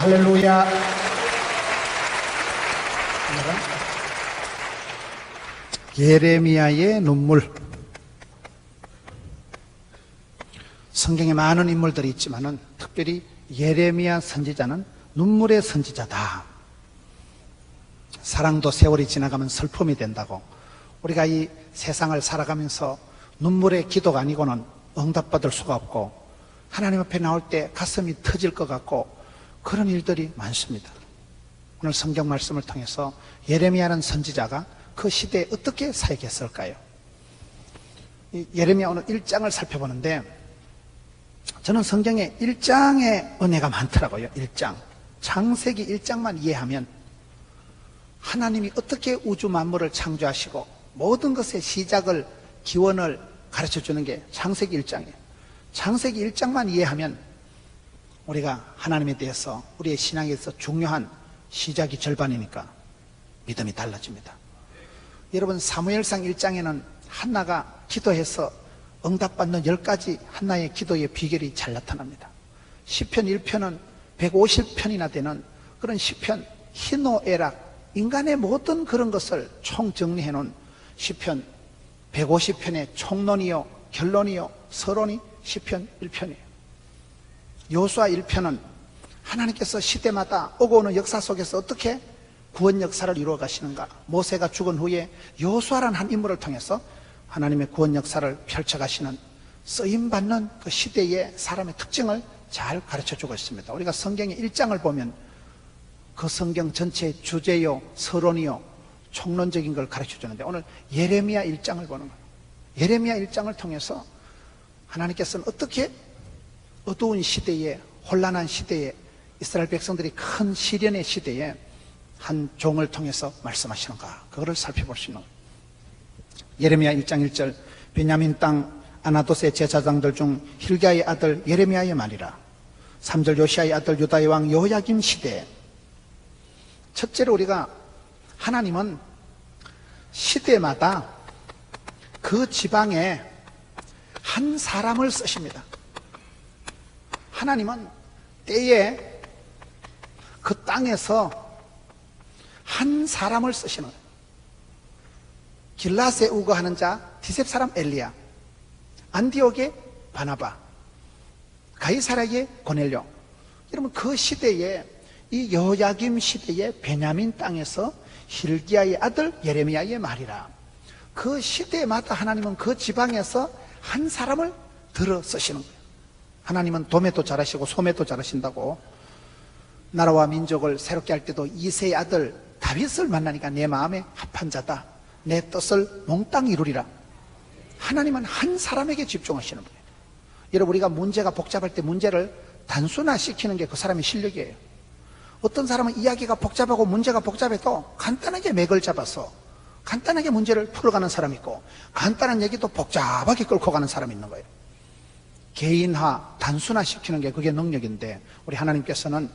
할렐루야. 예레미야의 눈물. 성경에 많은 인물들이 있지만은 특별히 예레미야 선지자는 눈물의 선지자다. 사랑도 세월이 지나가면 슬픔이 된다고. 우리가 이 세상을 살아가면서 눈물의 기도가 아니고는 응답받을 수가 없고, 하나님 앞에 나올 때 가슴이 터질 것 같고 그런 일들이 많습니다. 오늘 성경 말씀을 통해서 예레미야라는 선지자가 그 시대에 어떻게 사역했을까요? 예레미야 오늘 1장을 살펴보는데, 저는 성경에 1장의 은혜가 많더라고요. 1장. 창세기 1장만 이해하면 하나님이 어떻게 우주 만물을 창조하시고 모든 것의 시작을, 기원을 가르쳐주는 게 창세기 1장이에요. 창세기 1장만 이해하면 우리가 하나님에 대해서, 우리의 신앙에서 중요한 시작이 절반이니까 믿음이 달라집니다. 여러분, 사무엘상 1장에는 한나가 기도해서 응답받는 10가지 한나의 기도의 비결이 잘 나타납니다. 시편 1편은 150편이나 되는 그런 시편, 희노애락, 인간의 모든 그런 것을 총정리해 놓은 시편 150편의 총론이요, 결론이요, 서론이 시편 1편이에요. 여호수아 1편은 하나님께서 시대마다 오고 오는 역사 속에서 어떻게 구원 역사를 이루어 가시는가, 모세가 죽은 후에 여호수아라는 한 인물을 통해서 하나님의 구원 역사를 펼쳐 가시는, 쓰임받는 그 시대의 사람의 특징을 잘 가르쳐 주고 있습니다. 우리가 성경의 1장을 보면 그 성경 전체의 주제요, 서론이요, 총론적인 걸 가르쳐 주는데, 오늘 예레미야 1장을 보는 거예요. 예레미야 1장을 통해서 하나님께서는 어떻게 어두운 시대에, 혼란한 시대에, 이스라엘 백성들이 큰 시련의 시대에 한 종을 통해서 말씀하시는가, 그거를 살펴볼 수 있는 거예요. 예레미야 1장 1절, 베냐민 땅 아나돗의 제사장들 중 hilki야의 아들 예레미야의 말이라. 3절, 요시야의 아들 유다의 왕 여호야김 시대. 첫째로 우리가, 하나님은 시대마다 그 지방에 한 사람을 쓰십니다. 하나님은 때에 그 땅에서 한 사람을 쓰시는 거예요. 길라세 우거하는 자 디셉 사람 엘리야, 안디옥의 바나바, 가이사랴의 고넬료. 여러분, 그 시대에, 이 여호야김 시대의 베냐민 땅에서 hilki야의 아들 예레미야의 말이라. 그 시대마다 하나님은 그 지방에서 한 사람을 들어 쓰시는 거예요. 하나님은 도매도 잘하시고 소매도 잘하신다고. 나라와 민족을 새롭게 할 때도 이새의 아들 다윗을 만나니까 내 마음에 합한 자다, 내 뜻을 몽땅 이루리라. 하나님은 한 사람에게 집중하시는 거예요. 여러분, 우리가 문제가 복잡할 때 문제를 단순화시키는 게 그 사람의 실력이에요. 어떤 사람은 이야기가 복잡하고 문제가 복잡해도 간단하게 맥을 잡아서 간단하게 문제를 풀어가는 사람이 있고, 간단한 얘기도 복잡하게 끌고 가는 사람이 있는 거예요. 개인화, 단순화시키는 게 그게 능력인데, 우리 하나님께서는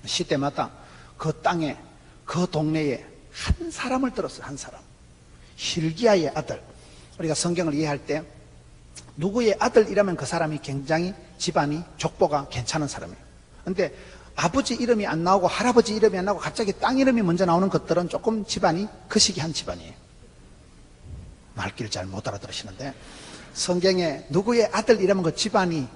시대마다 그 땅에, 그 동네에 한 사람을 들었어요. 한 사람. hilki야의 아들. 우리가 성경을 이해할 때 누구의 아들이라면 그 사람이 굉장히 집안이, 족보가 괜찮은 사람이에요. 근데 아버지 이름이 안 나오고 할아버지 이름이 안 나오고 갑자기 땅 이름이 먼저 나오는 것들은 조금 집안이 거시기한 집안이에요. 말귀를 잘 못 알아들으시는데, 성경에 누구의 아들이라면 그 집안이,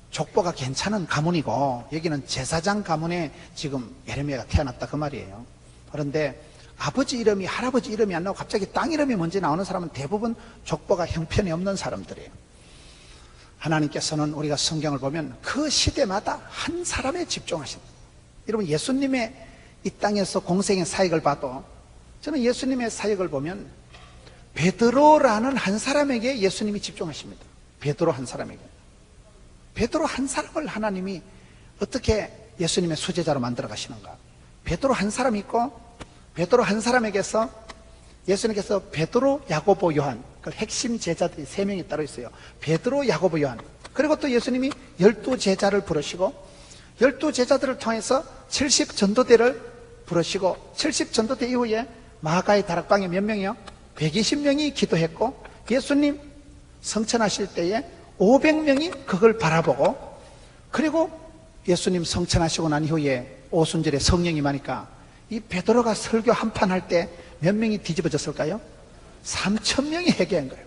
족보가 괜찮은 가문이고, 여기는 제사장 가문에 지금 예레미야가 태어났다 그 말이에요. 그런데 아버지 이름이, 할아버지 이름이 안 나오고 갑자기 땅 이름이 먼저 나오는 사람은 대부분 족보가 형편이 없는 사람들이에요. 하나님께서는 우리가 성경을 보면 그 시대마다 한 사람에 집중하신다. 여러분, 예수님의 이 땅에서 공생의 사역을 봐도, 저는 예수님의 사역을 보면 베드로라는 한 사람에게 예수님이 집중하십니다. 베드로 한 사람에게. 베드로 한 사람을 하나님이 어떻게 예수님의 수제자로 만들어 가시는가. 베드로 한 사람이 있고, 베드로 한 사람에게서 예수님께서 베드로, 야고보, 요한, 그 핵심 제자들이 3명이 따로 있어요. 베드로, 야고보, 요한. 그리고 또 예수님이 12제자를 부르시고, 12제자들을 통해서 70전도대를 부르시고, 70전도대 이후에 마가의 다락방에 몇 명이요? 120명이 기도했고, 예수님 성천하실 때에 500명이 그걸 바라보고, 그리고 예수님 성천하시고 난 이후에 오순절에 성령이 임하니까 이 베드로가 설교 한판 할 때 몇 명이 뒤집어졌을까요? 3,000명이 회개한 거예요.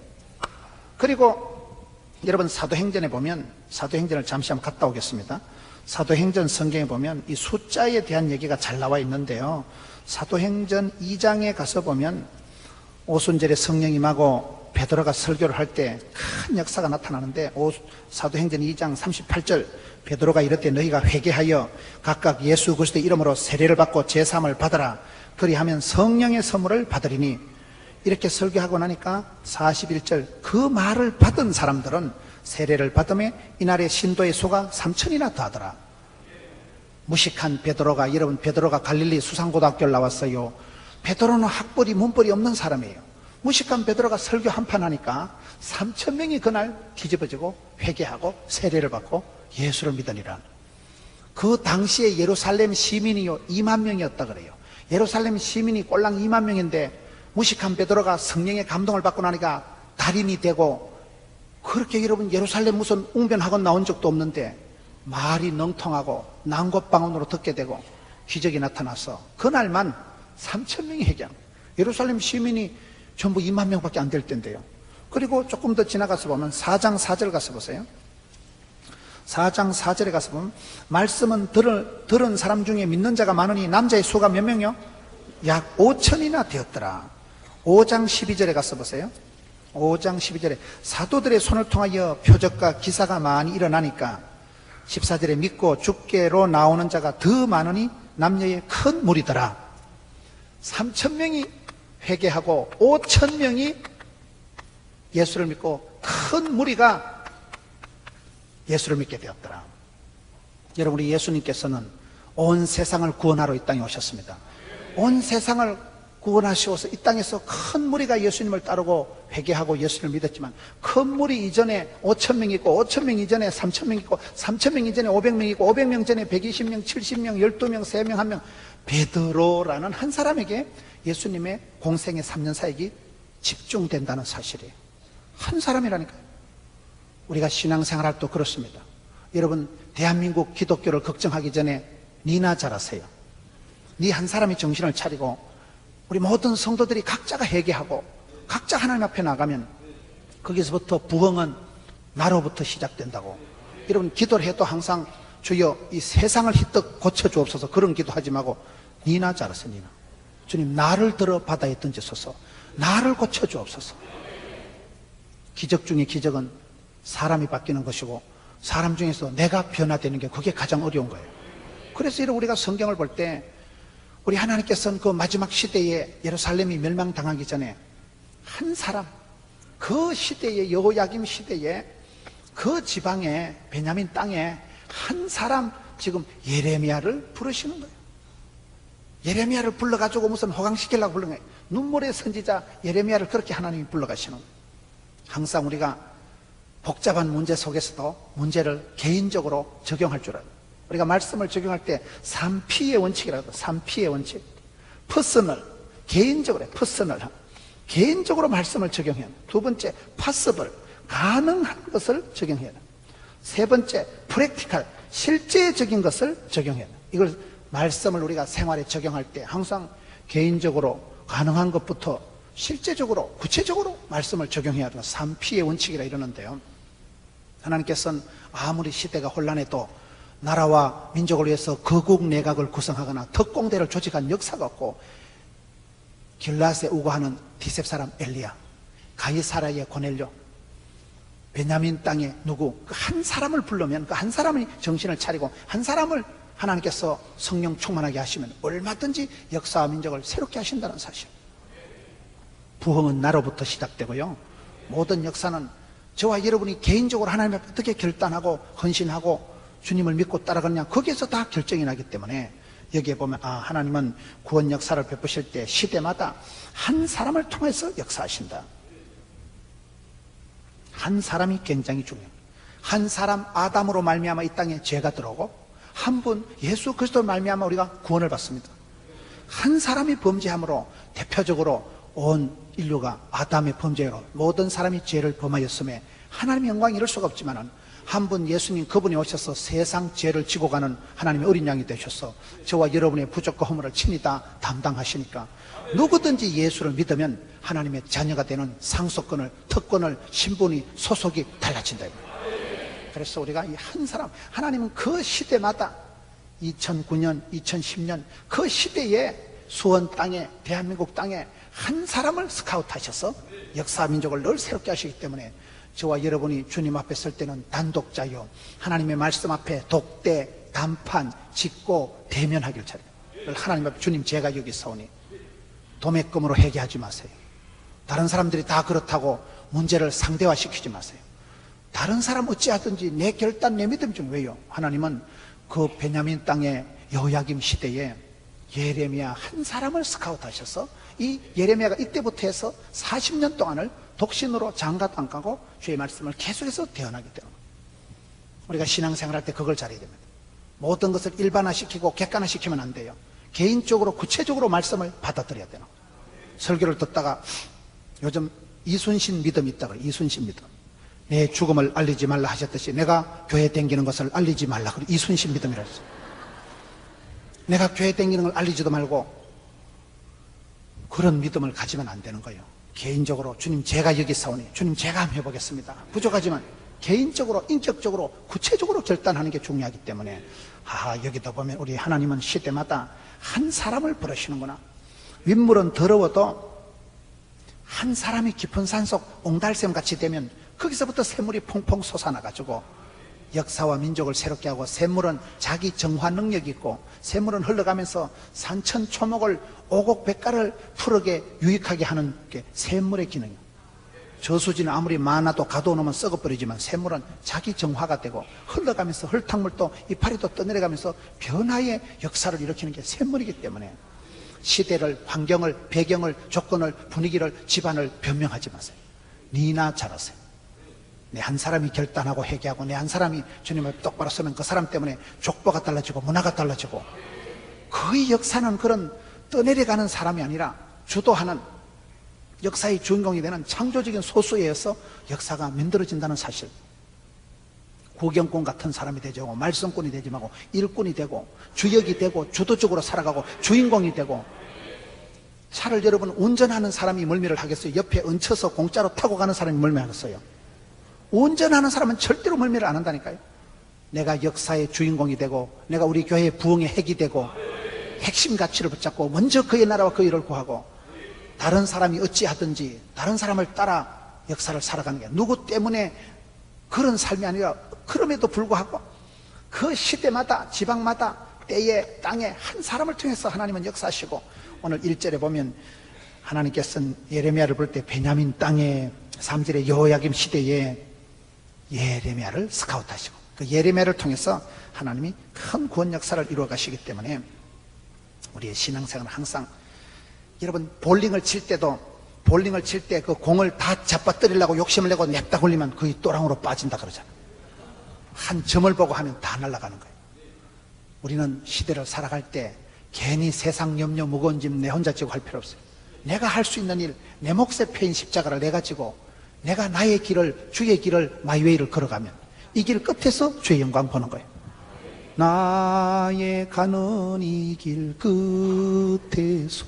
그리고 여러분 사도행전에 보면, 사도행전을 잠시 한번 갔다 오겠습니다. 사도행전 성경에 보면 이 숫자에 대한 얘기가 잘 나와 있는데요, 사도행전 2장에 가서 보면 오순절에 성령 임하고 베드로가 설교를 할 때 큰 역사가 나타나는데, 사도행전 2장 38절, 베드로가 이르되 너희가 회개하여 각각 예수 그리스도의 이름으로 세례를 받고 제사함을 받아라. 그리하면 성령의 선물을 받으리니, 이렇게 설교하고 나니까 41절, 그 말을 받은 사람들은 세례를 받음에 이날의 신도의 수가 3,000이나 더하더라. 무식한 베드로가, 여러분 베드로가 갈릴리 수상고등학교를 나왔어요. 베드로는 학벌이 문벌이 없는 사람이에요. 무식한 베드로가 설교 한판 하니까 3,000명이 그날 뒤집어지고 회개하고 세례를 받고 예수를 믿으니라. 그 당시에 예루살렘 시민이요 2만 명이었다 그래요. 예루살렘 시민이 꼴랑 2만 명인데 무식한 베드로가 성령의 감동을 받고 나니까 달인이 되고, 그렇게 여러분 예루살렘 무슨 웅변학원 나온 적도 없는데 말이 능통하고 난곳방언으로 듣게 되고 기적이 나타나서 그날만 3,000명이 회개한 거예요. 예루살렘 시민이 전부 2만 명밖에 안 될 텐데요. 그리고 조금 더 지나가서 보면 4장 4절 가서 보세요. 4장 4절에 가서 보면 말씀은 들은 사람 중에 믿는 자가 많으니 남자의 수가 몇 명이요? 약 5천이나 되었더라. 5장 12절에 가서 보세요. 5장 12절에 사도들의 손을 통하여 표적과 기사가 많이 일어나니까 14절에 믿고 주께로 나오는 자가 더 많으니 남녀의 큰 무리더라. 3,000명이 회개하고 5,000명이 예수를 믿고 큰 무리가 예수를 믿게 되었더라. 여러분, 우리 예수님께서는 온 세상을 구원하러 이 땅에 오셨습니다. 온 세상을 구원하시고서 이 땅에서 큰 무리가 예수님을 따르고 회개하고 예수를 믿었지만, 큰 무리 이전에 5,000명 있고 5,000명 이전에 3,000명 있고 3,000명 이전에 500명 있고 500명 전에 120명, 70명, 12명, 3명, 1명, 베드로라는 한 사람에게 예수님의 공생의 3년 사역이 집중된다는 사실이에요. 한 사람이라니까요. 우리가 신앙생활할 때 그렇습니다. 여러분, 대한민국 기독교를 걱정하기 전에 니나 잘하세요. 니 한 사람이 정신을 차리고 우리 모든 성도들이 각자가 회개하고 각자 하나님 앞에 나가면 거기서부터 부흥은 나로부터 시작된다고. 여러분, 기도를 해도 항상 주여 이 세상을 희떡 고쳐주옵소서, 그런 기도하지 말고 니나 잘하세요. 니나. 주님, 나를 들어 바다에 던지소서, 나를 고쳐주옵소서. 기적 중에 기적은 사람이 바뀌는 것이고, 사람 중에서 내가 변화되는 게 그게 가장 어려운 거예요. 그래서 우리가 성경을 볼 때 우리 하나님께서는 그 마지막 시대에 예루살렘이 멸망당하기 전에 한 사람, 그 시대의 여호야김 시대에 그 지방에 베냐민 땅에 한 사람, 지금 예레미야를 부르시는 거예요. 예레미야를 불러가지고 무슨 호강시키려고 부른 거예요. 눈물의 선지자 예레미야를 그렇게 하나님이 불러가시는 거예요. 항상 우리가 복잡한 문제 속에서도 문제를 개인적으로 적용할 줄 알아요. 우리가 말씀을 적용할 때 3P의 원칙이라고 해요. 3P의 원칙. 퍼스널, 개인적으로 해요. 퍼스널. 개인적으로 말씀을 적용해야 해요. 두 번째, 파서블, 가능한 것을 적용해야 해요. 세 번째, 프랙티컬, 실제적인 것을 적용해야 해요. 이걸 말씀을 우리가 생활에 적용할 때 항상 개인적으로 가능한 것부터 실제적으로, 구체적으로 말씀을 적용해야 하는 3P의 원칙이라 이러는데요. 하나님께서는 아무리 시대가 혼란해도 나라와 민족을 위해서 거국 내각을 구성하거나 특공대를 조직한 역사가 없고, 길라스에 우거하는 디셉 사람 엘리야, 가이사라의 고넬료, 베냐민 땅에 누구, 그 한 사람을 부르면 그 한 사람이 정신을 차리고 한 사람을 하나님께서 성령 충만하게 하시면 얼마든지 역사와 민족을 새롭게 하신다는 사실. 부흥은 나로부터 시작되고요, 모든 역사는 저와 여러분이 개인적으로 하나님 앞에 어떻게 결단하고 헌신하고 주님을 믿고 따라가느냐, 거기에서 다 결정이 나기 때문에 여기에 보면 하나님은 구원 역사를 베푸실 때 시대마다 한 사람을 통해서 역사하신다. 한 사람이 굉장히 중요해요. 한 사람 아담으로 말미암아 이 땅에 죄가 들어오고, 한 분 예수 그리스도로 말미암아 우리가 구원을 받습니다. 한 사람이 범죄함으로 대표적으로 온 인류가 아담의 범죄로 모든 사람이 죄를 범하였음에 하나님의 영광이 이럴 수가 없지만은, 한 분 예수님 그분이 오셔서 세상 죄를 지고 가는 하나님의 어린 양이 되셔서 저와 여러분의 부족과 허물을 친히 다 담당하시니까 누구든지 예수를 믿으면 하나님의 자녀가 되는 상속권을, 특권을, 신분이, 소속이 달라진다. 그래서 우리가 이 한 사람, 하나님은 그 시대마다 2009년, 2010년 그 시대에 수원 땅에, 대한민국 땅에 한 사람을 스카우트하셔서 역사 민족을 늘 새롭게 하시기 때문에 저와 여러분이 주님 앞에 설 때는 단독자요, 하나님의 말씀 앞에 독대, 단판, 짓고 대면하길 잘해요. 하나님 앞에 주님 제가 여기 있사오니 도매금으로 회개하지 마세요. 다른 사람들이 다 그렇다고 문제를 상대화시키지 마세요. 다른 사람 어찌하든지 내 결단, 내 믿음 좀 왜요? 하나님은 그 베냐민 땅의 여호야김 시대에 예레미야 한 사람을 스카우트하셔서 이 예레미야가 이때부터 해서 40년 동안을 독신으로 장가도 안 가고 주의 말씀을 계속해서 대언하게 되는 거예요. 우리가 신앙생활할 때 그걸 잘해야 됩니다. 모든 것을 일반화시키고 객관화시키면 안 돼요. 개인적으로 구체적으로 말씀을 받아들여야 되는 거예요. 설교를 듣다가 요즘 이순신 믿음이 있다 그래요. 이순신 믿음. 내 죽음을 알리지 말라 하셨듯이 내가 교회 댕기는 것을 알리지 말라 그래. 이순신 믿음이라 했어요. 내가 교회 댕기는 걸 알리지도 말고 그런 믿음을 가지면 안 되는 거예요. 개인적으로 주님 제가 여기 있사오니 주님 제가 한번 해보겠습니다. 부족하지만 개인적으로, 인격적으로, 구체적으로 결단하는 게 중요하기 때문에 여기도 보면 우리 하나님은 시대마다 한 사람을 부르시는구나. 윗물은 더러워도 한 사람이 깊은 산속 옹달샘 같이 되면 거기서부터 샘물이 퐁퐁 솟아나가지고 역사와 민족을 새롭게 하고, 샘물은 자기 정화 능력이 있고 샘물은 흘러가면서 산천초목을 오곡백가를 푸르게 유익하게 하는 게 샘물의 기능이에요. 저수지는 아무리 많아도 가둬놓으면 썩어버리지만 샘물은 자기 정화가 되고 흘러가면서 흙탕물도 이파리도 떠내려가면서 변화의 역사를 일으키는 게 샘물이기 때문에 시대를, 환경을, 배경을, 조건을, 분위기를, 집안을 변명하지 마세요. 니나 잘하세요. 내 한 사람이 결단하고 회개하고 내 한 사람이 주님 앞에 똑바로 서면 그 사람 때문에 족보가 달라지고 문화가 달라지고, 거의 역사는 그런 떠내려가는 사람이 아니라 주도하는 역사의 주인공이 되는 창조적인 소수에 의해서 역사가 만들어진다는 사실. 구경꾼 같은 사람이 되지 말고 말썽꾼이 되지 말고 일꾼이 되고 주역이 되고 주도적으로 살아가고 주인공이 되고. 차를 여러분 운전하는 사람이 멀미를 하겠어요? 옆에 얹혀서 공짜로 타고 가는 사람이 멀미하겠어요? 운전하는 사람은 절대로 멀미를 안 한다니까요. 내가 역사의 주인공이 되고 내가 우리 교회의 부흥의 핵이 되고 핵심 가치를 붙잡고 먼저 그의 나라와 그의 일을 구하고, 다른 사람이 어찌하든지 다른 사람을 따라 역사를 살아가는 게 누구 때문에 그런 삶이 아니라, 그럼에도 불구하고 그 시대마다 지방마다 때에 땅에 한 사람을 통해서 하나님은 역사하시고, 오늘 1절에 보면 하나님께서는 예레미야를 볼 때 베냐민 땅에 3절의 여호야김 시대에 예레미야를 스카우트하시고 그 예레미야를 통해서 하나님이 큰 구원 역사를 이루어 가시기 때문에 우리의 신앙생활은 항상, 여러분 볼링을 칠 때도 볼링을 칠 때 그 공을 다 잡아뜨리려고 욕심을 내고 냅다 굴리면 거의 또랑으로 빠진다 그러잖아요. 한 점을 보고 하면 다 날아가는 거예요. 우리는 시대를 살아갈 때 괜히 세상 염려 무거운 짐 내 혼자 지고 할 필요 없어요. 내가 할 수 있는 일, 내 몫에 패인 십자가를 내가 지고 내가 나의 길을, 주의 길을, 마이웨이를 걸어가면 이 길 끝에서 주의 영광 보는 거예요. 나의 가는 이 길 끝에서,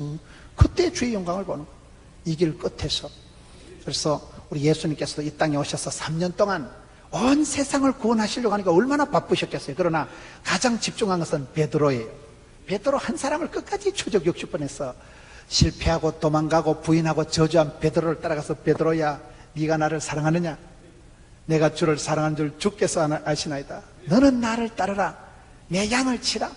그때 주의 영광을 보는 거예요. 이 길 끝에서. 그래서 우리 예수님께서도 이 땅에 오셔서 3년 동안 온 세상을 구원하시려고 하니까 얼마나 바쁘셨겠어요. 그러나 가장 집중한 것은 베드로예요. 베드로 한 사람을 끝까지 추적 60번 해서 실패하고 도망가고 부인하고 저주한 베드로를 따라가서, 베드로야 네가 나를 사랑하느냐? 내가 주를 사랑하는 줄 주께서 아시나이다. 너는 나를 따르라. 내 양을 치라.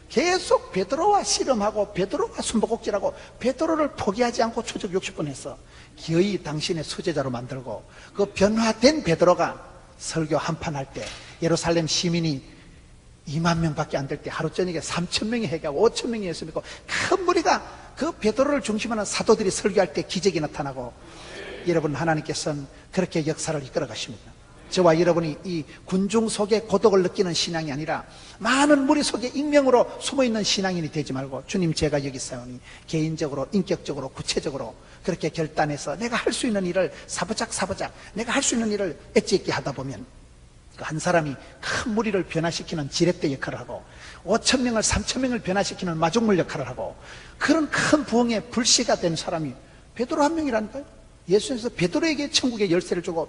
계속 베드로와 씨름하고 베드로와 숨바꼭질하고 베드로를 포기하지 않고 추적 60번 해서 기어이 당신의 수제자로 만들고, 그 변화된 베드로가 설교 한판 할 때 예루살렘 시민이 2만 명밖에 안 될 때 하루 저녁에 3천 명이 회개하고 5천 명이 예수 믿고, 큰 무리가 그 베드로를 중심으로 하는 사도들이 설교할 때 기적이 나타나고, 여러분 하나님께서는 그렇게 역사를 이끌어 가십니다. 저와 여러분이 이 군중 속에 고독을 느끼는 신앙이 아니라 많은 무리 속에 익명으로 숨어있는 신앙인이 되지 말고, 주님 제가 여기 있사오니 개인적으로, 인격적으로, 구체적으로 그렇게 결단해서 내가 할 수 있는 일을 사부작 내가 할 수 있는 일을 엣지 있게 하다 보면 한 사람이 큰 무리를 변화시키는 지렛대 역할을 하고 5,000명을 3,000명을 변화시키는 마중물 역할을 하고 그런 큰 부흥의 불씨가 된 사람이 베드로 한 명이라니까요. 예수님께서 베드로에게 천국의 열쇠를 주고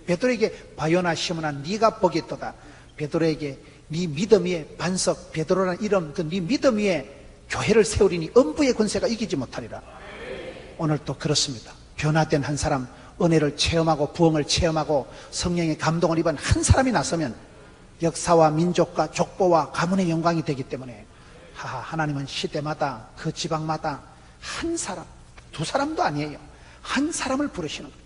베드로에게 바요나 시몬아 네가 복이 있도다. 베드로에게 네 믿음 위에 반석 베드로라는 이름 그 네 믿음 위에 교회를 세우리니 음부의 권세가 이기지 못하리라. 오늘도 그렇습니다. 변화된 한 사람 은혜를 체험하고 부흥을 체험하고 성령의 감동을 입은 한 사람이 나서면 역사와 민족과 족보와 가문의 영광이 되기 때문에 하나님은 시대마다 그 지방마다 한 사람, 두 사람도 아니에요. 한 사람을 부르시는 거예요.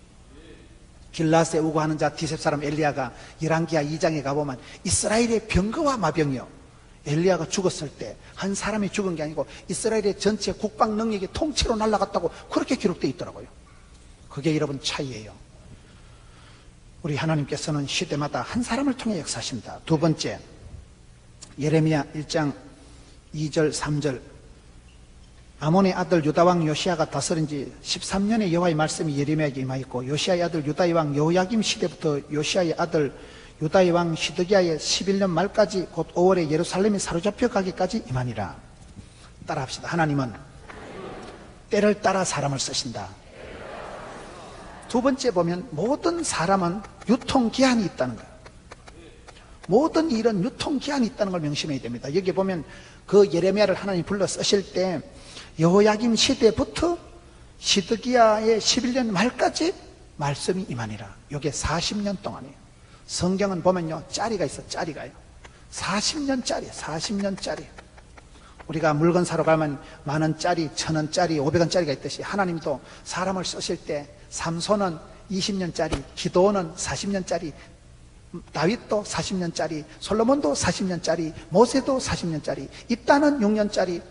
길라스에 우고하는 자 디셉 사람 엘리야가 열왕기하 2장에 가보면 이스라엘의 병거와 마병이요 엘리야가 죽었을 때 한 사람이 죽은 게 아니고 이스라엘의 전체 국방 능력이 통째로 날아갔다고 그렇게 기록되어 있더라고요. 그게 여러분 차이예요. 우리 하나님께서는 시대마다 한 사람을 통해 역사하십니다. 두 번째, 예레미야 1장 2절 3절 아몬의 아들 유다왕 요시야가 다스린 지 13년의 여호와의 말씀이 예레미야에게 임하였고 요시야의 아들 유다의 왕 여호야김 시대부터 요시야의 아들 유다의 왕 시드기야의 11년 말까지 곧 5월에 예루살렘이 사로잡혀 가기까지 임하니라. 따라합시다. 하나님은 때를 따라 사람을 쓰신다. 두 번째 보면 모든 사람은 유통기한이 있다는 거예요. 모든 일은 유통기한이 있다는 걸 명심해야 됩니다. 여기 보면 그 예레미야를 하나님 불러 쓰실 때 여호야김 시대부터 시드기야의 11년 말까지 말씀이 임하니라. 이게 40년 동안이에요. 성경은 보면요 짜리가 있어. 짜리가요 40년짜리 우리가 물건 사러 가면 만원짜리 1,000원짜리 500원짜리가 있듯이 하나님도 사람을 쓰실 때 삼손은 20년짜리 기도원은 40년짜리 다윗도 40년짜리 솔로몬도 40년짜리 모세도 40년짜리 입다는 6년짜리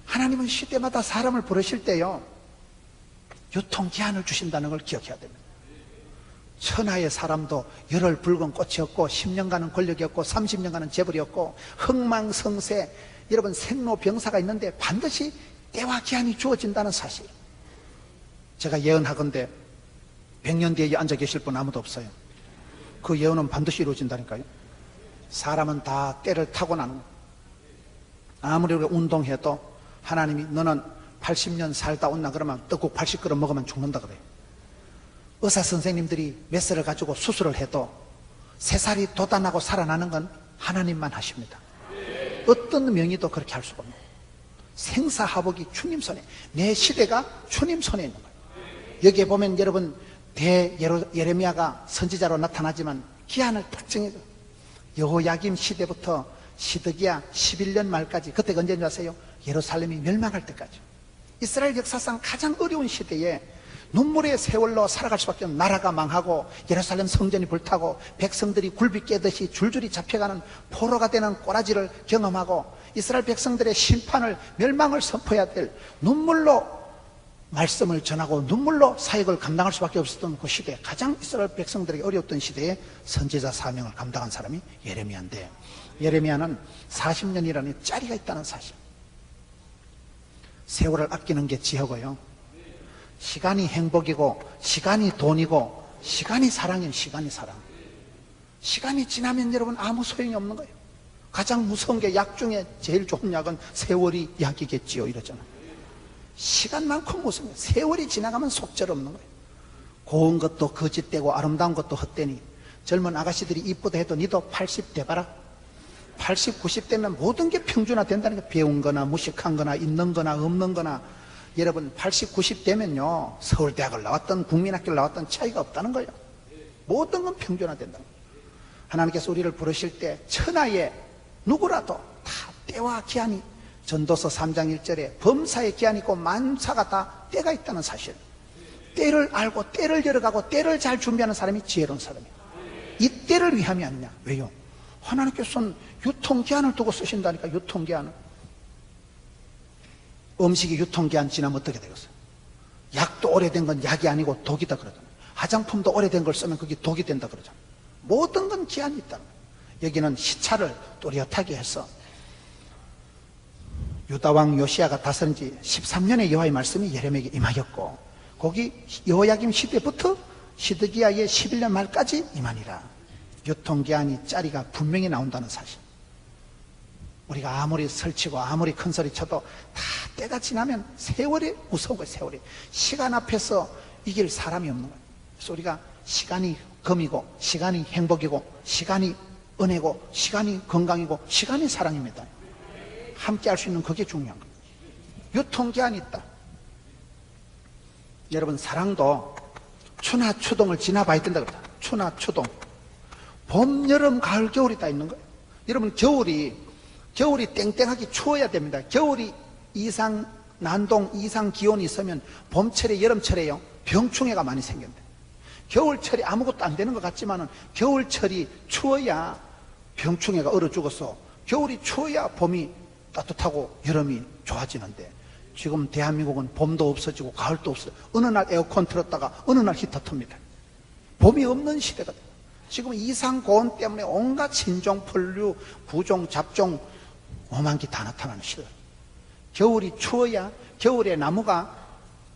하나님은 시대마다 사람을 부르실 때요 유통기한을 주신다는 걸 기억해야 됩니다. 천하의 사람도 열흘 붉은 꽃이었고 10년간은 권력이었고 30년간은 재벌이었고 흥망성쇠 여러분 생로병사가 있는데 반드시 때와 기한이 주어진다는 사실. 제가 예언하건대 100년 뒤에 앉아 계실 분 아무도 없어요. 그 예언은 반드시 이루어진다니까요. 사람은 다 때를 타고나는 거예요. 아무리 우리가 운동해도 하나님이 너는 80년 살다 온나 그러면 떡국 80그릇 먹으면 죽는다 그래요. 의사 선생님들이 메스를 가지고 수술을 해도 3살이 돋아나고 살아나는 건 하나님만 하십니다. 어떤 명의도 그렇게 할 수가 없는 거예요. 생사하복이 주님 손에, 내 시대가 주님 손에 있는 거예요. 여기에 보면 여러분 예레미야가 선지자로 나타나지만 기한을 딱 정해줘. 여호야김 시대부터 시드기야 11년 말까지, 그때가 언제인지 아세요? 예루살렘이 멸망할 때까지. 이스라엘 역사상 가장 어려운 시대에 눈물의 세월로 살아갈 수밖에 없는, 나라가 망하고 예루살렘 성전이 불타고 백성들이 굴비 깨듯이 줄줄이 잡혀가는 포로가 되는 꼬라지를 경험하고 이스라엘 백성들의 심판을, 멸망을 선포해야 될, 눈물로 말씀을 전하고 눈물로 사역을 감당할 수밖에 없었던 그 시대, 가장 이스라엘 백성들에게 어려웠던 시대에 선지자 사명을 감당한 사람이 예레미야인데, 예레미야는 40년이라는 짜리가 있다는 사실. 세월을 아끼는 게 지혜고요, 시간이 행복이고 시간이 돈이고 시간이 사랑이에요. 시간이 사랑. 시간이 지나면 여러분 아무 소용이 없는 거예요. 가장 무서운 게 약 중에 제일 좋은 약은 세월이 약이겠지요 이러잖아요. 시간만큼 무서운 거예요. 세월이 지나가면 속절없는 거예요. 고운 것도 거짓되고 아름다운 것도 헛되니, 젊은 아가씨들이 이쁘다 해도 니도 80 돼봐라. 80, 90 되면 모든 게 평준화 된다는 거예요. 배운 거나 무식한 거나 있는 거나 없는 거나. 여러분 80, 90 되면요 서울대학을 나왔던 국민학교를 나왔던 차이가 없다는 거예요. 모든 건 평준화 된다는 거예요. 하나님께서 우리를 부르실 때 천하에 누구라도 다 때와 기한이, 전도서 3장 1절에 범사의 기한이 있고 만사가 다 때가 있다는 사실. 때를 알고 때를 열어가고 때를 잘 준비하는 사람이 지혜로운 사람이에요. 이 때를 위함이 아니냐. 왜요? 하나님께서는 유통기한을 두고 쓰신다니까. 유통기한을. 음식이 유통기한 지나면 어떻게 되겠어요? 약도 오래된 건 약이 아니고 독이다 그러잖아요. 화장품도 오래된 걸 쓰면 그게 독이 된다 그러잖아요. 모든 건 기한이 있다는 거예요. 여기는 시차를 또렷하게 해서 유다왕 요시야가 다스린 지 13년의 여호와의 말씀이 예레미야에게 임하였고, 거기 여호야김 시대부터 시드기야의 11년 말까지 임하니라. 유통기한이 짜리가 분명히 나온다는 사실. 우리가 아무리 설치고 아무리 큰 소리 쳐도 다 때가 지나면 세월이 무서운 거예요. 세월이. 시간 앞에서 이길 사람이 없는 거예요. 그래서 우리가 시간이 금이고 시간이 행복이고 시간이 은혜고 시간이 건강이고 시간이 사랑입니다. 함께 할 수 있는 그게 중요한 거예요. 유통기한이 있다. 여러분, 사랑도 추나 추동을 지나봐야 된다 그러다. 추나 추동. 봄, 여름, 가을, 겨울이 다 있는 거예요. 여러분, 겨울이 땡땡하게 추워야 됩니다. 겨울이 이상 난동, 이상 기온이 있으면 봄철에, 여름철에요, 병충해가 많이 생긴다. 겨울철이 아무것도 안 되는 것 같지만은 겨울철이 추워야 병충해가 얼어 죽어서 겨울이 추워야 봄이 따뜻하고 여름이 좋아지는데 지금 대한민국은 봄도 없어지고 가을도 없어요. 어느 날 에어컨 틀었다가 어느 날 히터 틉니다. 봄이 없는 시대가 돼요. 지금 이상고온 때문에 온갖 신종, 풀류, 부종, 잡종, 오만기 다 나타나는 시대. 겨울이 추워야 겨울에 나무가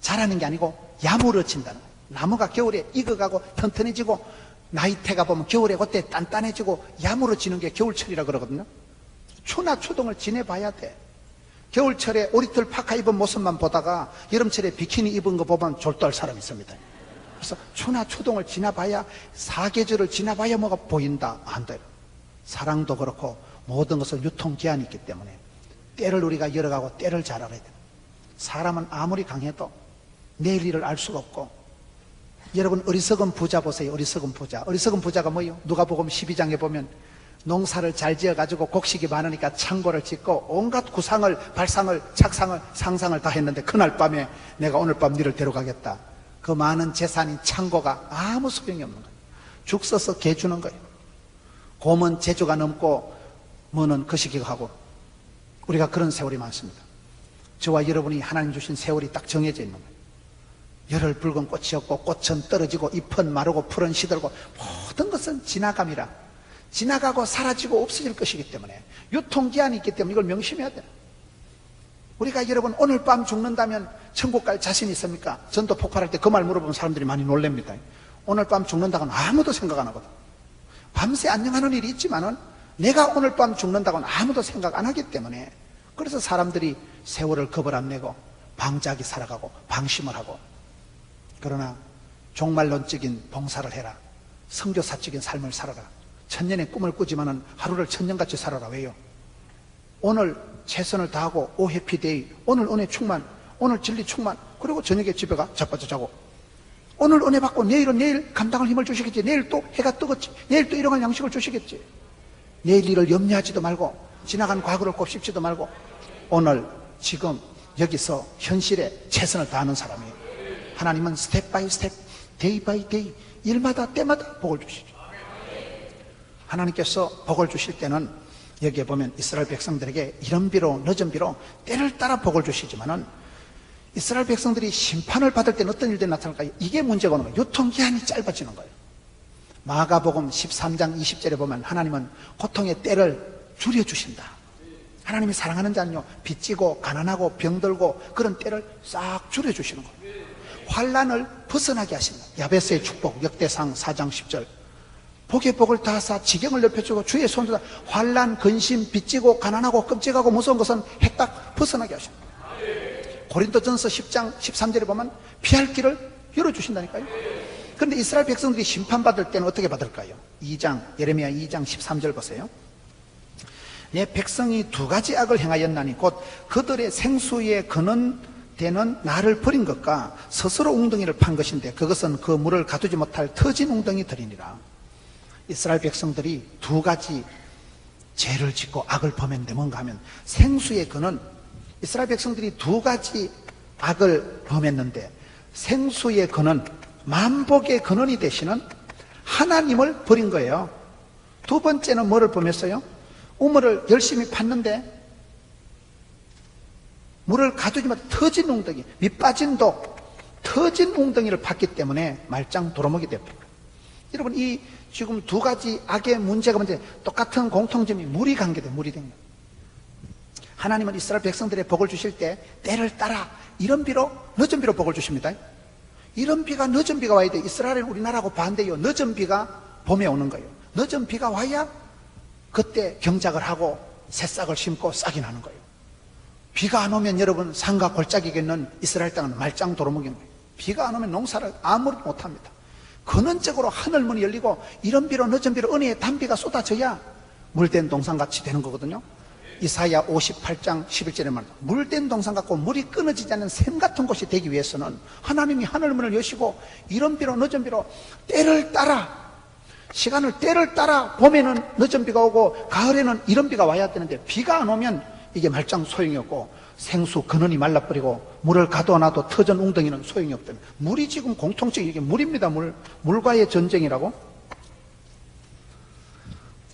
자라는 게 아니고 야무러진다는 거예요. 나무가 겨울에 익어가고 튼튼해지고 나이테가 보면 겨울에 그때 단단해지고 야무러지는 게 겨울철이라 그러거든요. 추나 추동을 지내봐야 돼. 겨울철에 오리털 파카 입은 모습만 보다가 여름철에 비키니 입은 거 보면 졸도할 사람이 있습니다. 그래서 추나 추동을 지나봐야, 사계절을 지나봐야 뭐가 보인다, 한다. 사랑도 그렇고 모든 것은 유통기한이 있기 때문에 때를 우리가 열어가고 때를 잘 알아야 돼요. 사람은 아무리 강해도 내일 일을 알 수가 없고, 여러분 어리석은 부자 보세요. 어리석은 부자. 어리석은 부자가 뭐예요? 누가복음 12장에 보면 농사를 잘 지어가지고 곡식이 많으니까 창고를 짓고 온갖 구상을, 발상을, 착상을, 상상을 다 했는데 그날 밤에 내가 오늘 밤 너를 데려가겠다. 그 많은 재산인 창고가 아무 소용이 없는 거예요. 죽 써서 개 주는 거예요. 곰은 제주가 넘고 뭐는 거시기가 하고, 우리가 그런 세월이 많습니다. 저와 여러분이 하나님 주신 세월이 딱 정해져 있는 거예요. 열흘 붉은 꽃이었고 꽃은 떨어지고 잎은 마르고 풀은 시들고 모든 것은 지나감이라, 지나가고 사라지고 없어질 것이기 때문에 유통기한이 있기 때문에 이걸 명심해야 돼요. 우리가 여러분 오늘 밤 죽는다면 천국 갈 자신 있습니까? 전도 폭발할 때 그 말 물어보면 사람들이 많이 놀랍니다. 오늘 밤 죽는다고는 아무도 생각 안 하거든. 밤새 안녕하는 일이 있지만은 내가 오늘 밤 죽는다고는 아무도 생각 안 하기 때문에, 그래서 사람들이 세월을 겁을 안 내고 방자하게 살아가고 방심을 하고. 그러나 종말론적인 봉사를 해라. 선교사적인 삶을 살아라. 천년의 꿈을 꾸지만은 하루를 천년같이 살아라. 왜요? 오늘 최선을 다하고 오 해피데이, 오늘 은혜 충만, 오늘 진리 충만, 그리고 저녁에 집에 가 자빠져 자고, 오늘 은혜 받고 내일은 내일 감당할 힘을 주시겠지. 내일 또 해가 뜨겠지. 내일 또 일용할 양식을 주시겠지. 내일 일을 염려하지도 말고 지나간 과거를 곱씹지도 말고 오늘 지금 여기서 현실에 최선을 다하는 사람이에요. 하나님은 스텝 바이 스텝, 데이 바이 데이, 일마다 때마다 복을 주시죠. 하나님께서 복을 주실 때는 여기에 보면 이스라엘 백성들에게 이른 비로 늦은 비로 때를 따라 복을 주시지만은 이스라엘 백성들이 심판을 받을 때는 어떤 일들이 나타날까요? 이게 문제가 오는 거예요. 유통기한이 짧아지는 거예요. 마가복음 13장 20절에 보면 하나님은 고통의 때를 줄여주신다. 하나님이 사랑하는 자는요, 빚지고 가난하고 병들고 그런 때를 싹 줄여주시는 거예요. 환난을 벗어나게 하신다. 야베스의 축복, 역대상 4장 10절. 복의 복을 다하사 지경을 넓혀주고 주의 손으로 환난, 근심, 빚지고 가난하고 끔찍하고 무서운 것은 해딱 벗어나게 하신다. 고린도전서 10장 13절에 보면 피할 길을 열어주신다니까요. 그런데 이스라엘 백성들이 심판받을 때는 어떻게 받을까요? 예레미야 2장 13절 보세요. 내 백성이 두 가지 악을 행하였나니 곧 그들의 생수에 근원되는 나를 버린 것과 스스로 웅덩이를 판 것인데 그것은 그 물을 가두지 못할 터진 웅덩이들이니라. 이스라엘 백성들이 두 가지 죄를 짓고 악을 범했는데 뭔가 하면 생수의 근원, 이스라엘 백성들이 두 가지 악을 범했는데 생수의 근원, 만복의 근원이 되시는 하나님을 버린 거예요. 두 번째는 뭐를 범했어요? 우물을 열심히 팠는데 물을 가두지 못해 터진 웅덩이, 밑빠진 독, 터진 웅덩이를 팠기 때문에 말짱 도루묵이 되었습니다. 여러분, 이 지금 두 가지 악의 문제가 뭔지 똑같은 공통점이 물이 관계돼요. 물이 된 거예요. 하나님은 이스라엘 백성들의 복을 주실 때 때를 따라 이른 비로 늦은 비로 복을 주십니다. 이른 비가 늦은 비가 와야 돼. 이스라엘은 우리나라하고 반대요. 늦은 비가 봄에 오는 거예요. 늦은 비가 와야 그때 경작을 하고 새싹을 심고 싹이 나는 거예요. 비가 안 오면 여러분 산과 골짜기에 있는 이스라엘 땅은 말짱 도루묵인 거예요. 비가 안 오면 농사를 아무리 못합니다. 근원적으로 하늘문이 열리고 이런 비로 늦은 비로 은혜의 단비가 쏟아져야 물된 동산같이 되는 거거든요. 이사야 58장 11절에 말합니다. 물된 동산 같고 물이 끊어지지 않는 샘 같은 곳이 되기 위해서는 하나님이 하늘문을 여시고 이런 비로 늦은 비로 때를 따라 때를 따라 봄에는 늦은 비가 오고 가을에는 이런 비가 와야 되는데 비가 안 오면 이게 말짱 소용이 없고 생수 근원이 말라버리고 물을 가둬놔도 터전 웅덩이는 소용이 없다면 물이 지금 공통적인 이게 물입니다. 물과의 전쟁이라고.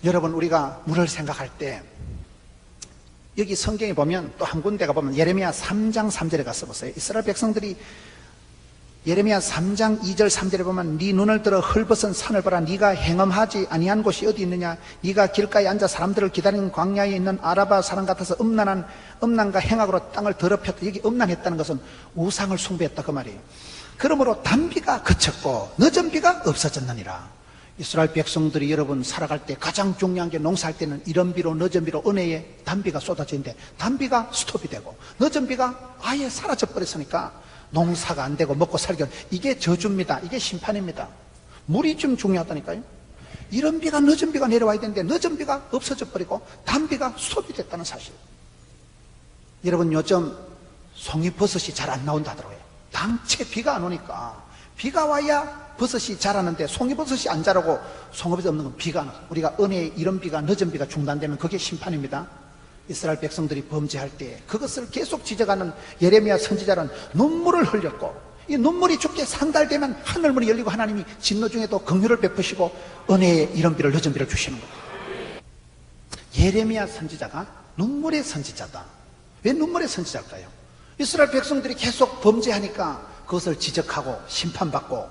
여러분 우리가 물을 생각할 때 여기 성경에 보면 또 한 군데가 보면 예레미야 3장 3절에 가서 보세요. 이스라엘 백성들이 예레미야 3장 2절 3절에 보면 네 눈을 들어 헐벗은 산을 보라. 네가 행엄하지 아니한 곳이 어디 있느냐. 네가 길가에 앉아 사람들을 기다리는 광야에 있는 아라바 사람 같아서 음란과 행악으로 땅을 더럽혔다. 여기 음란했다는 것은 우상을 숭배했다 그 말이에요. 그러므로 단비가 그쳤고 늦은 비가 없어졌느니라. 이스라엘 백성들이 여러분 살아갈 때 가장 중요한 게 농사할 때는 이런 비로 늦은 비로 은혜의 단비가 쏟아지는데 단비가 스톱이 되고 늦은 비가 아예 사라져 버렸으니까 농사가 안 되고 먹고 살기 이게 저주입니다. 이게 심판입니다. 물이 좀 중요하다니까요. 이런 비가 늦은 비가 내려와야 되는데 늦은 비가 없어져 버리고 단비가 스톱이 됐다는 사실. 여러분 요즘 송이버섯이 잘 안 나온다 하더라고요. 당체 비가 안 오니까 비가 와야 버섯이 자라는데 송이버섯이 안 자라고 송이버섯이 없는 건 비가 안 와요. 우리가 은혜의 이런 비가 늦은 비가 중단되면 그게 심판입니다. 이스라엘 백성들이 범죄할 때 그것을 계속 지적하는 예레미야 선지자는 눈물을 흘렸고 이 눈물이 죽게 상달되면 하늘문이 열리고 하나님이 진노 중에도 긍휼을 베푸시고 은혜의 이런 비를 늦은 비를 주시는 거예요. 예레미야 선지자가 눈물의 선지자다. 왜 눈물의 선지자일까요? 이스라엘 백성들이 계속 범죄하니까 그것을 지적하고 심판받고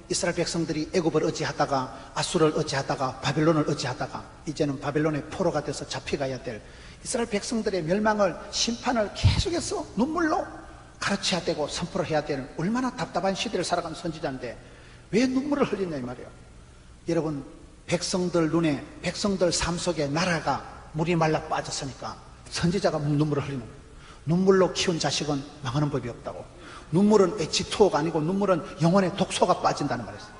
이스라엘 백성들이 애굽을 의지하다가 아수를 의지하다가 바벨론을 의지하다가 이제는 바벨론의 포로가 돼서 잡혀가야 될 이스라엘 백성들의 멸망을 심판을 계속해서 눈물로 가르쳐야 되고 선포를 해야 되는 얼마나 답답한 시대를 살아가는 선지자인데 왜 눈물을 흘리냐 이 말이에요. 여러분 백성들 눈에 백성들 삶 속에 나라가 물이 말라 빠졌으니까 선지자가 눈물을 흘리는 거예요. 눈물로 키운 자식은 망하는 법이 없다고. 눈물은 H2O가 아니고 눈물은 영혼의 독소가 빠진다는 말이었어요.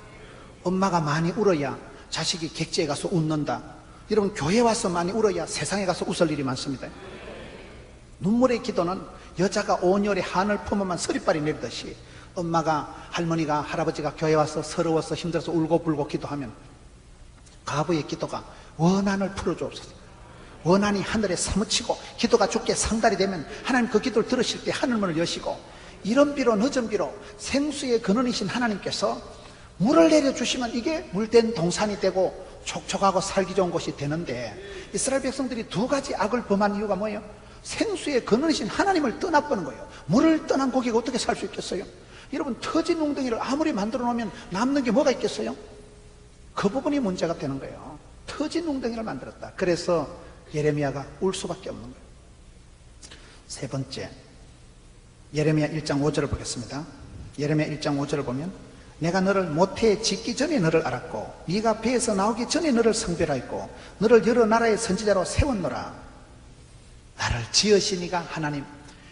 엄마가 많이 울어야 자식이 객지에 가서 웃는다. 여러분 교회 와서 많이 울어야 세상에 가서 웃을 일이 많습니다. 눈물의 기도는 여자가 온열에 한을 품으면 서리빨이 내리듯이 엄마가 할머니가 할아버지가 교회 와서 서러워서 힘들어서 울고불고 기도하면 가부의 기도가 원한을 풀어주옵소서. 원한이 하늘에 사무치고 기도가 죽게 상달이 되면 하나님 그 기도를 들으실 때 하늘문을 여시고 이런 비로 늦은 비로 생수의 근원이신 하나님께서 물을 내려주시면 이게 물된 동산이 되고 촉촉하고 살기 좋은 곳이 되는데 이스라엘 백성들이 두 가지 악을 범한 이유가 뭐예요? 생수의 근원이신 하나님을 떠나보는 거예요. 물을 떠난 고기가 어떻게 살 수 있겠어요? 여러분 터진 웅덩이를 아무리 만들어 놓으면 남는 게 뭐가 있겠어요? 그 부분이 문제가 되는 거예요. 터진 웅덩이를 만들었다. 그래서 예레미야가 울 수밖에 없는 거예요. 세 번째 예레미야 1장 5절을 보겠습니다. 예레미야 1장 5절을 보면 내가 너를 모태에 짓기 전에 너를 알았고 네가 배에서 나오기 전에 너를 성별하였고 너를 여러 나라의 선지자로 세웠노라. 나를 지으시니가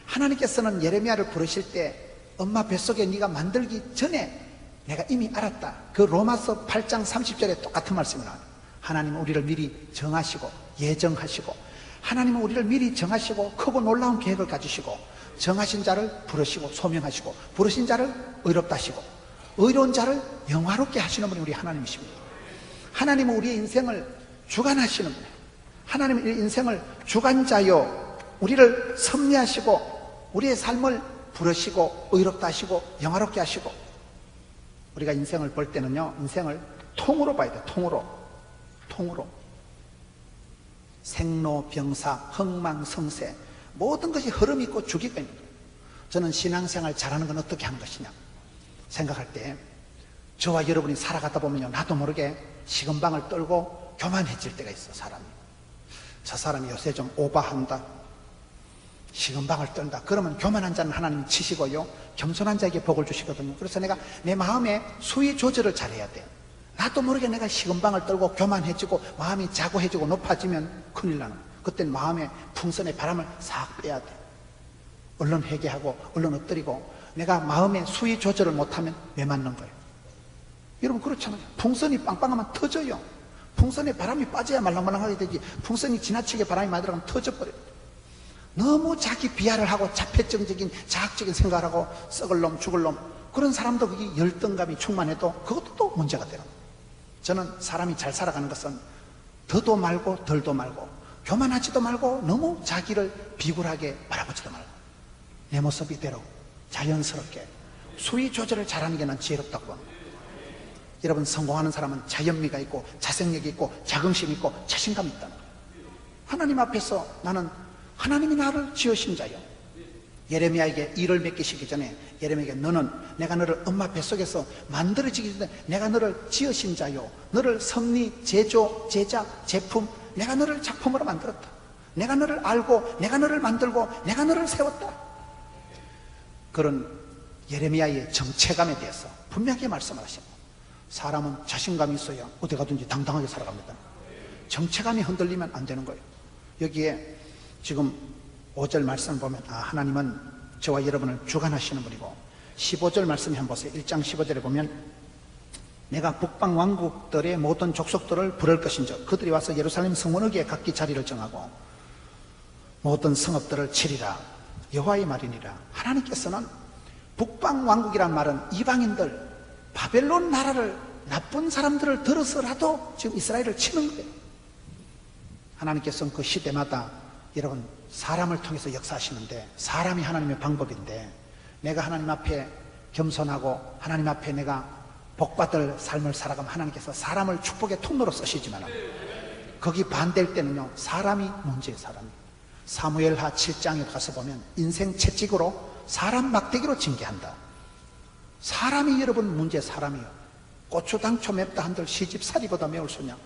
하나님께서는 예레미야를 부르실 때 엄마 뱃속에 네가 만들기 전에 내가 이미 알았다. 그 로마서 8장 30절에 똑같은 말씀이 나와요. 하나님은 우리를 미리 정하시고 예정하시고 하나님은 우리를 미리 정하시고 크고 놀라운 계획을 가지시고 정하신 자를 부르시고 소명하시고 부르신 자를 의롭다 하시고 의로운 자를 영화롭게 하시는 분이 우리 하나님이십니다. 하나님은 우리의 인생을 주관하시는 분이에요. 하나님은 우리의 인생을 주관자요 우리를 섭리하시고 우리의 삶을 부르시고 의롭다 하시고 영화롭게 하시고 우리가 인생을 볼 때는요 인생을 통으로 봐야 돼요. 통으로 생로병사 흥망성쇠 모든 것이 흐름이 있고 주기가 있는 거예요. 저는 신앙생활 잘하는 건 어떻게 하는 것이냐 생각할 때 저와 여러분이 살아가다 보면요 나도 모르게 식은방을 떨고 교만해질 때가 있어. 사람이 저 사람이 요새 좀 오바한다 식은방을 떨다 그러면 교만한 자는 하나님 치시고요 겸손한 자에게 복을 주시거든요. 그래서 내가 내 마음에 수위 조절을 잘해야 돼요. 나도 모르게 내가 식은방을 떨고 교만해지고 마음이 자고해지고 높아지면 큰일 나는 거예요. 그때는 마음의 풍선의 바람을 싹 빼야 돼. 얼른 회개하고 얼른 엎드리고 내가 마음의 수위 조절을 못하면 왜 맞는 거예요? 여러분 그렇잖아요. 풍선이 빵빵하면 터져요. 풍선에 바람이 빠져야 말랑말랑하게 되지 풍선이 지나치게 바람이 많이 들어가면 터져버려요. 너무 자기 비하를 하고 자폐증적인 자학적인 생각을 하고 썩을 놈 죽을 놈 그런 사람도 그게 열등감이 충만해도 그것도 또 문제가 되는 거예요. 저는 사람이 잘 살아가는 것은 더도 말고 덜도 말고 교만하지도 말고 너무 자기를 비굴하게 바라보지도 말고 내 모습 이대로 자연스럽게 수위 조절을 잘하는 게 난 지혜롭다고 봅니다. 여러분 성공하는 사람은 자연미가 있고 자생력이 있고 자긍심이 있고 자신감이 있다는 거예요. 하나님 앞에서 나는 하나님이 나를 지으신 자요. 예레미야에게 일을 맡기시기 전에 예레미야에게 너는 내가 너를 엄마 뱃속에서 만들어지기 전에 내가 너를 지으신 자요. 너를 섭리, 제조, 제작, 제품 내가 너를 작품으로 만들었다. 내가 너를 알고 내가 너를 만들고 내가 너를 세웠다. 그런 예레미야의 정체감에 대해서 분명하게 말씀을 하십니다. 사람은 자신감이 있어야 어디 가든지 당당하게 살아갑니다. 정체감이 흔들리면 안 되는 거예요. 여기에 지금 5절 말씀을 보면 하나님은 저와 여러분을 주관하시는 분이고 15절 말씀 한번 보세요. 1장 15절에 보면 내가 북방 왕국들의 모든 족속들을 부를 것인즉 그들이 와서 예루살렘 성문에게 각기 자리를 정하고 모든 성읍들을 치리라. 여호와의 말이니라. 하나님께서는 북방 왕국이란 말은 이방인들 바벨론 나라를 나쁜 사람들을 들어서라도 지금 이스라엘을 치는 거예요. 하나님께서는 그 시대마다 여러분 사람을 통해서 역사하시는데 사람이 하나님의 방법인데 내가 하나님 앞에 겸손하고 하나님 앞에 내가 복받을 삶을 살아가면 하나님께서 사람을 축복의 통로로 쓰시지만 거기 반대일 때는요 사람이 문제예요. 사람이 사무엘하 7장에 가서 보면 인생 채찍으로 사람 막대기로 징계한다. 사람이 여러분 문제 사람이요. 고추당초 맵다 한들 시집살이보다 매울 소냐.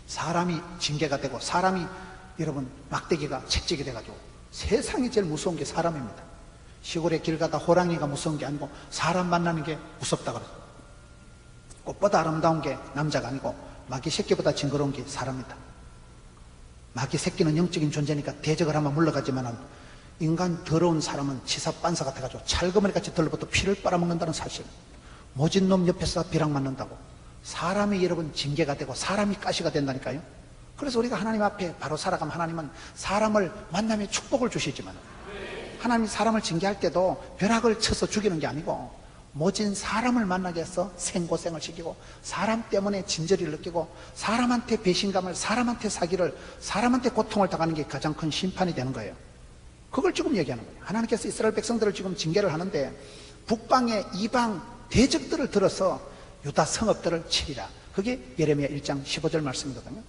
사람이 징계가 되고 사람이 여러분 막대기가 채찍이 돼가지고 세상에 제일 무서운 게 사람입니다. 시골에 길 가다 호랑이가 무서운 게 아니고 사람 만나는 게 무섭다 그래요. 꽃보다 아름다운 게 남자가 아니고 마귀 새끼보다 징그러운 게 사람이다. 마귀 새끼는 영적인 존재니까 대적을 하면 물러가지만은 인간 더러운 사람은 치사빤사 같아가지고 찰거머리같이 들러붙어 피를 빨아먹는다는 사실. 모진 놈 옆에서 비랑 맞는다고. 사람이 여러분 징계가 되고 사람이 가시가 된다니까요. 그래서 우리가 하나님 앞에 바로 살아가면 하나님은 사람을 만남에 축복을 주시지만 하나님이 사람을 징계할 때도 벼락을 쳐서 죽이는 게 아니고 모진 사람을 만나게 해서 생고생을 시키고 사람 때문에 진저리를 느끼고 사람한테 배신감을 사람한테 사기를 사람한테 고통을 당하는 게 가장 큰 심판이 되는 거예요. 그걸 지금 얘기하는 거예요. 하나님께서 이스라엘 백성들을 지금 징계를 하는데 북방의 이방 대적들을 들어서 유다 성읍들을 치리라. 그게 예레미야 1장 15절 말씀이거든요.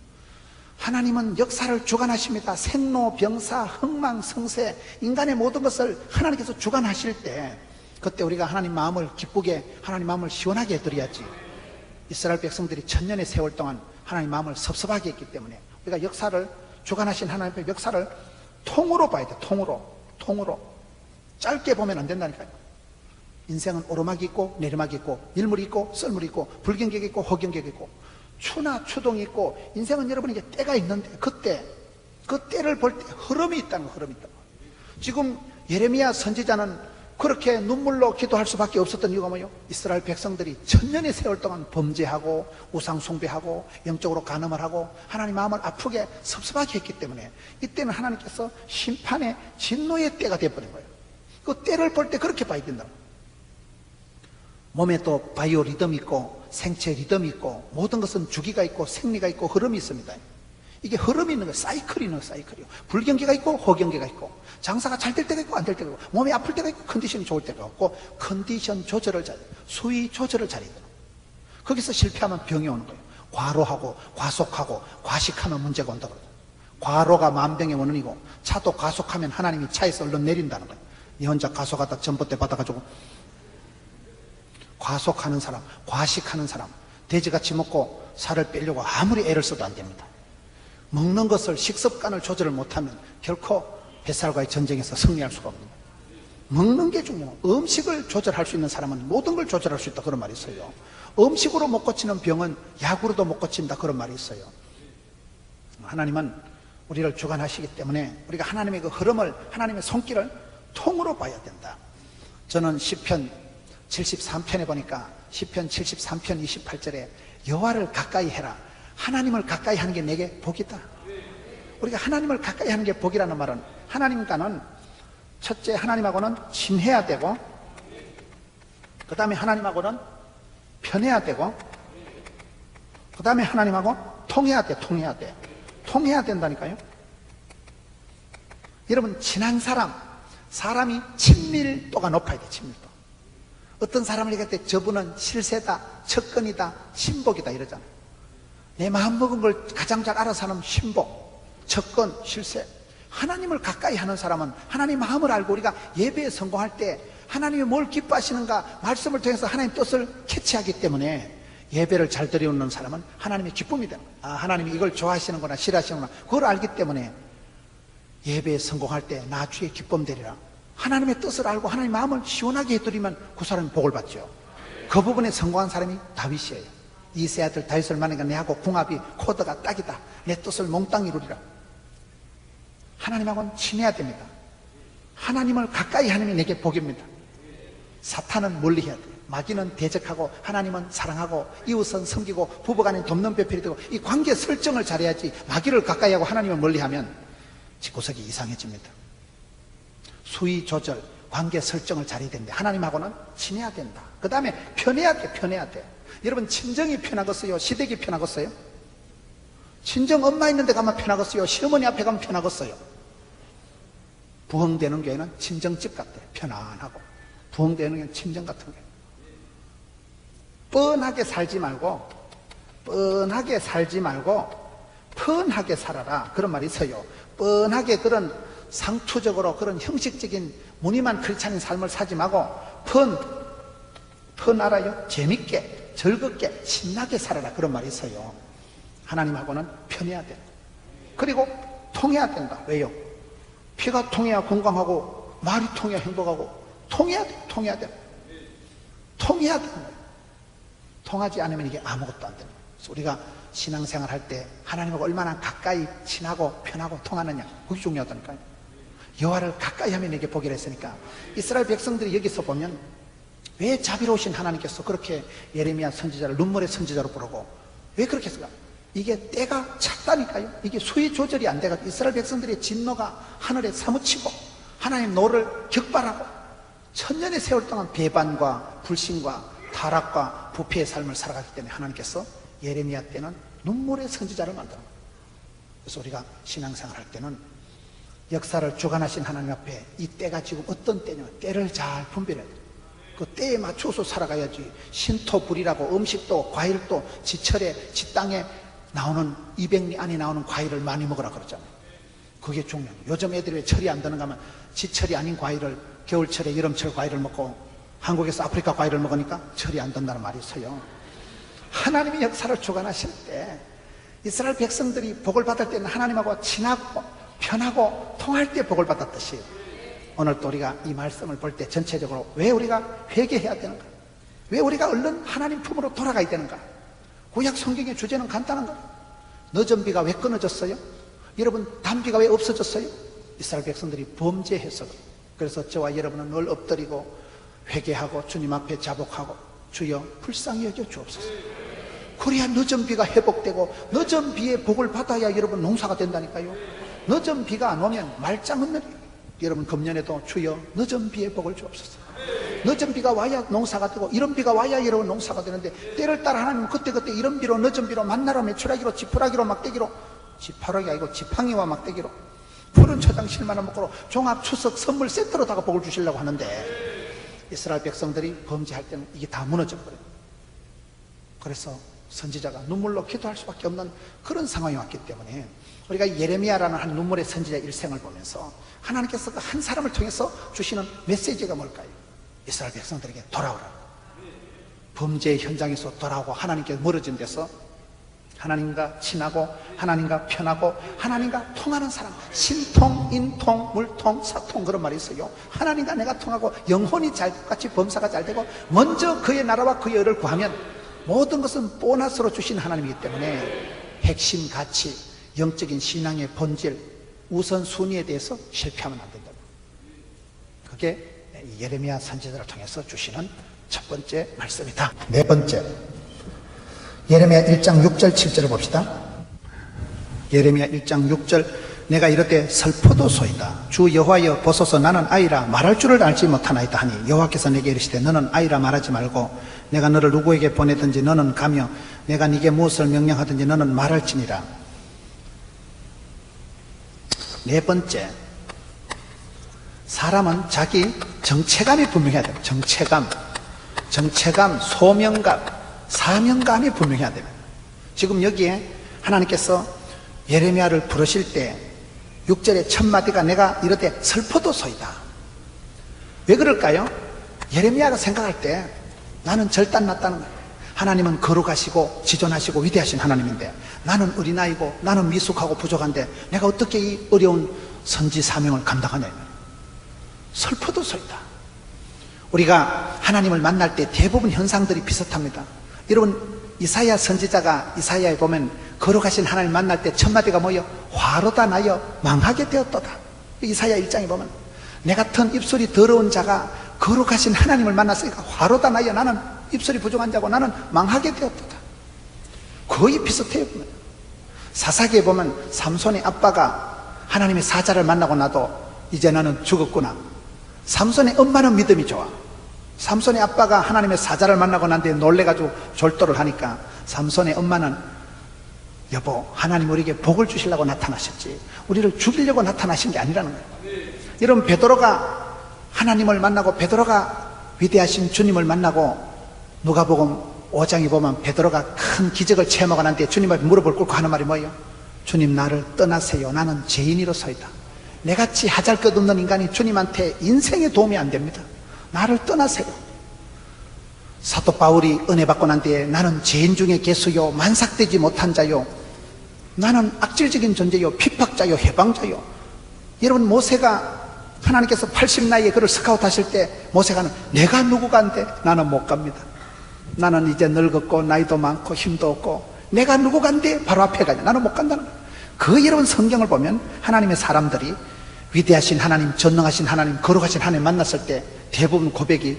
하나님은 역사를 주관하십니다. 생로, 병사, 흥망, 성세, 인간의 모든 것을 하나님께서 주관하실 때 그때 우리가 하나님 마음을 기쁘게 하나님 마음을 시원하게 해드려야지. 이스라엘 백성들이 천년의 세월 동안 하나님 마음을 섭섭하게 했기 때문에 우리가 역사를 주관하신 하나님의 역사를 통으로 봐야 돼. 통으로 짧게 보면 안 된다니까요. 인생은 오르막이 있고 내리막이 있고 밀물이 있고 썰물이 있고 불경객이 있고 허경객이 있고 추나 추동이 있고 인생은 여러분에게 때가 있는데 그때 그 때를 볼 때 흐름이 있다는 거. 흐름이 있다는 거. 지금 예레미야 선지자는 그렇게 눈물로 기도할 수밖에 없었던 이유가 뭐예요? 이스라엘 백성들이 천년의 세월 동안 범죄하고 우상 숭배하고 영적으로 간음을 하고 하나님 마음을 아프게 섭섭하게 했기 때문에 이때는 하나님께서 심판의 진노의 때가 되어버린 거예요. 그 때를 볼 때 그렇게 봐야 된다고. 몸에 또 바이오 리듬이 있고 생체 리듬이 있고 모든 것은 주기가 있고 생리가 있고 흐름이 있습니다. 이게 흐름이 있는 거예요. 사이클이 있는 거예요. 사이클이요. 불경기가 있고 허경기가 있고 장사가 잘 될 때가 있고 안 될 때가 있고 몸이 아플 때가 있고 컨디션이 좋을 때가 있고 컨디션 조절을 잘 수위 조절을 잘해야 돼요. 거기서 실패하면 병이 오는 거예요. 과로하고 과속하고 과식하면 문제가 온다고 그러죠. 과로가 만병의 원인이고 차도 과속하면 하나님이 차에서 얼른 내린다는 거예요. 니 혼자 과속하다 전봇대 받아가지고 과속하는 사람, 과식하는 사람 돼지같이 먹고 살을 빼려고 아무리 애를 써도 안 됩니다. 먹는 것을 식습관을 조절을 못하면 결코 뱃살과의 전쟁에서 승리할 수가 없습니다. 먹는 게 중요해요. 음식을 조절할 수 있는 사람은 모든 걸 조절할 수 있다, 그런 말이 있어요. 음식으로 못 고치는 병은 약으로도 못 고친다, 그런 말이 있어요. 하나님은 우리를 주관하시기 때문에 우리가 하나님의 그 흐름을, 하나님의 손길을 통으로 봐야 된다. 저는 시편 73편에 보니까 시편 73편 28절에 여호와를 가까이 해라. 하나님을 가까이 하는 게 내게 복이다. 우리가 하나님을 가까이 하는 게 복이라는 말은, 하나님과는 첫째 하나님하고는 친해야 되고, 그 다음에 하나님하고는 편해야 되고, 그 다음에 하나님하고 통해야 돼. 통해야 된다니까요. 여러분, 친한 사람이 친밀도가 높아야 돼. 친밀도. 어떤 사람을 얘기할 때 저분은 실세다, 척근이다, 신복이다 이러잖아요. 내 마음 먹은 걸 가장 잘 알아서 하는 신복, 척근, 실세. 하나님을 가까이 하는 사람은 하나님 마음을 알고, 우리가 예배에 성공할 때 하나님이 뭘 기뻐하시는가 말씀을 통해서 하나님 뜻을 캐치하기 때문에 예배를 잘 드리는 사람은 하나님의 기쁨이 되는 거예요. 아, 하나님이 이걸 좋아하시는구나, 싫어하시는구나, 그걸 알기 때문에 예배에 성공할 때 나 주의 기쁨 되리라, 하나님의 뜻을 알고 하나님의 마음을 시원하게 해드리면 그 사람이 복을 받죠. 그 부분에 성공한 사람이 다윗이에요. 이세 아들 다윗을 만나니까 내하고 궁합이 코드가 딱이다, 내 뜻을 몽땅 이루리라. 하나님하고는 친해야 됩니다. 하나님을 가까이 하는 게 내게 복입니다. 사탄은 멀리 해야 돼요. 마귀는 대적하고 하나님은 사랑하고 이웃은 섬기고 부부간에 돕는 배필이 되고, 이 관계 설정을 잘해야지. 마귀를 가까이 하고 하나님을 멀리하면 집구석이 이상해집니다. 수위 조절, 관계 설정을 잘해야 되는데 하나님하고는 친해야 된다. 그 다음에 편해야 돼. 여러분, 친정이 편하겠어요? 시댁이 편하겠어요? 친정 엄마 있는 데 가면 편하겠어요? 시어머니 앞에 가면 편하겠어요? 부흥되는 교회는 친정집 같아요. 편안하고. 부흥되는 교회는 친정 같은 거예요. 뻔하게 살지 말고 펀하게 살아라, 그런 말이 있어요. 뻔하게 그런 상투적으로 그런 형식적인 무늬만 크리스찬인 삶을 살지 말고 펀 알아요? 재밌게, 즐겁게, 신나게 살아라, 그런 말이 있어요. 하나님하고는 편해야 돼. 그리고 통해야 된다. 왜요? 피가 통해야 건강하고 말이 통해야 행복하고, 통해야 돼. 통하지 않으면 이게 아무것도 안 됩니다. 그래서 우리가 신앙생활 할 때 하나님하고 얼마나 가까이 친하고 편하고 통하느냐, 그게 중요하다니까요. 여호와를 가까이 하면 이게 복이라 했으니까, 이스라엘 백성들이 여기서 보면 왜 자비로우신 하나님께서 그렇게 예레미야 선지자를 눈물의 선지자로 부르고 왜 그렇게 했을까? 이게 때가 찼다니까요. 이게 수위 조절이 안 돼가지고 이스라엘 백성들의 진노가 하늘에 사무치고 하나님 노를 격발하고 천년의 세월 동안 배반과 불신과 타락과 부패의 삶을 살아가기 때문에 하나님께서 예레미야 때는 눈물의 선지자를 만들어. 그래서 우리가 신앙생활 할 때는 역사를 주관하신 하나님 앞에 이 때가 지금 어떤 때냐, 때를 잘 분별해야 돼. 그 때에 맞춰서 살아가야지. 신토불이라고 음식도 과일도 지철에 지땅에 나오는 200리 안에 나오는 과일을 많이 먹으라 그러잖아요. 그게 중요해요. 요즘 애들이 왜 철이 안 드는가 하면 지철이 아닌 과일을 겨울철에 여름철 과일을 먹고 한국에서 아프리카 과일을 먹으니까 철이 안 든다는 말이 있어요. 하나님이 역사를 주관하실 때 이스라엘 백성들이 복을 받을 때는 하나님하고 친하고 편하고 통할 때 복을 받았듯이, 오늘 또 우리가 이 말씀을 볼 때 전체적으로 왜 우리가 회개해야 되는가, 왜 우리가 얼른 하나님 품으로 돌아가야 되는가. 구약 성경의 주제는 간단한 거예요. 늦은 비가 왜 끊어졌어요? 여러분, 단비가 왜 없어졌어요? 이스라엘 백성들이 범죄해서. 그래서 저와 여러분은 늘 엎드리고 회개하고 주님 앞에 자복하고 주여 불쌍히 여겨 주옵소서. 그래야 늦은 비가 회복되고 늦은 비의 복을 받아야 여러분 농사가 된다니까요. 늦은 비가 안 오면 말짱헌늘이에요. 여러분, 금년에도 주여 늦은 비의 복을 주옵소서. 늦은 비가 와야 농사가 되고 이런 비가 와야 여러분 농사가 되는데, 때를 따라 하나님은 그때그때 이런 비로 늦은 비로 만나로 메추라기로 지푸라기로 막대기로, 지푸라기 아니고 지팡이와 막대기로 푸른 초장 실만한 먹고로 종합 추석 선물 세트로다가 복을 주시려고 하는데, 이스라엘 백성들이 범죄할 때는 이게 다 무너져버려요. 그래서 선지자가 눈물로 기도할 수밖에 없는 그런 상황이 왔기 때문에 우리가 예레미야라는 한 눈물의 선지자 일생을 보면서 하나님께서 그 한 사람을 통해서 주시는 메시지가 뭘까요? 이스라엘 백성들에게 돌아오라. 범죄의 현장에서 돌아오고 하나님께 멀어진 데서 하나님과 친하고 하나님과 편하고 하나님과 통하는 사람. 신통, 인통, 물통, 사통, 그런 말이 있어요. 하나님과 내가 통하고 영혼이 같이 범사가 잘 되고 먼저 그의 나라와 그의 의를 구하면 모든 것은 보너스로 주신 하나님이기 때문에 핵심 가치, 영적인 신앙의 본질, 우선순위에 대해서 실패하면 안 된다. 그게 예레미야 선지자를 통해서 주시는 첫 번째 말씀이다. 네 번째, 예레미야 1장 6절 7절을 봅시다. 예레미야 1장 6절, 내가 이르되 슬퍼도소이다. 주 여호와여 보소서, 나는 아이라 말할 줄을 알지 못하나이다 하니 여호와께서 내게 이르시되 너는 아이라 말하지 말고 내가 너를 누구에게 보내든지 너는 가며 내가 네게 무엇을 명령하든지 너는 말할지니라. 네 번째, 사람은 자기 정체감이 분명해야 돼요. 정체감, 소명감, 사명감이 분명해야 됩니다. 지금 여기에 하나님께서 예레미야를 부르실 때 6절의 첫 마디가 내가 이르되 슬퍼도소이다. 왜 그럴까요? 예레미야가 생각할 때 나는 절단났다는 거예요. 하나님은 거룩하시고 지존하시고 위대하신 하나님인데 나는 어린아이고 나는 미숙하고 부족한데 내가 어떻게 이 어려운 선지 사명을 감당하냐. 슬퍼도소이다. 우리가 하나님을 만날 때 대부분 현상들이 비슷합니다. 여러분, 이사야 선지자가 이사야에 보면 거룩하신 하나님 만날 때 첫 마디가 뭐예요? 화로다 나여 망하게 되었도다. 이사야 1장에 보면 내 같은 입술이 더러운 자가 거룩하신 하나님을 만났으니까 화로다 나여, 나는 입술이 부족한 자고 나는 망하게 되었도다. 거의 비슷해요. 사사기에 보면 삼손의 아빠가 하나님의 사자를 만나고 나도 이제 나는 죽었구나. 삼손의 엄마는 믿음이 좋아. 삼손의 아빠가 하나님의 사자를 만나고 난 뒤에 놀래가지고 졸도를 하니까 삼손의 엄마는 여보, 하나님 우리에게 복을 주시려고 나타나셨지 우리를 죽이려고 나타나신 게 아니라는 거예요. 여러분, 베드로가 하나님을 만나고 베드로가 위대하신 주님을 만나고 누가복음 5장에 보면 베드로가 큰 기적을 체험하고 난 뒤에 주님 앞에 무릎을 꿇고 하는 말이 뭐예요? 주님, 나를 떠나세요. 나는 죄인이로서이다. 내같이 하잘것없는 인간이 주님한테 인생에 도움이 안 됩니다. 나를 떠나세요. 사도 바울이 은혜 받고 난 뒤에 나는 죄인 중에 개수요 만삭되지 못한 자요, 나는 악질적인 존재요 핍박자요 해방자요. 여러분, 모세가 하나님께서 80 나이에 그를 스카우트 하실 때 모세가 내가 누구간데 나는 못 갑니다. 나는 이제 늙었고 나이도 많고 힘도 없고 내가 누구간데 바로 앞에 가냐. 나는 못 간다는 거예요. 그 여러분, 성경을 보면 하나님의 사람들이 위대하신 하나님, 전능하신 하나님, 거룩하신 하나님 만났을 때 대부분 고백이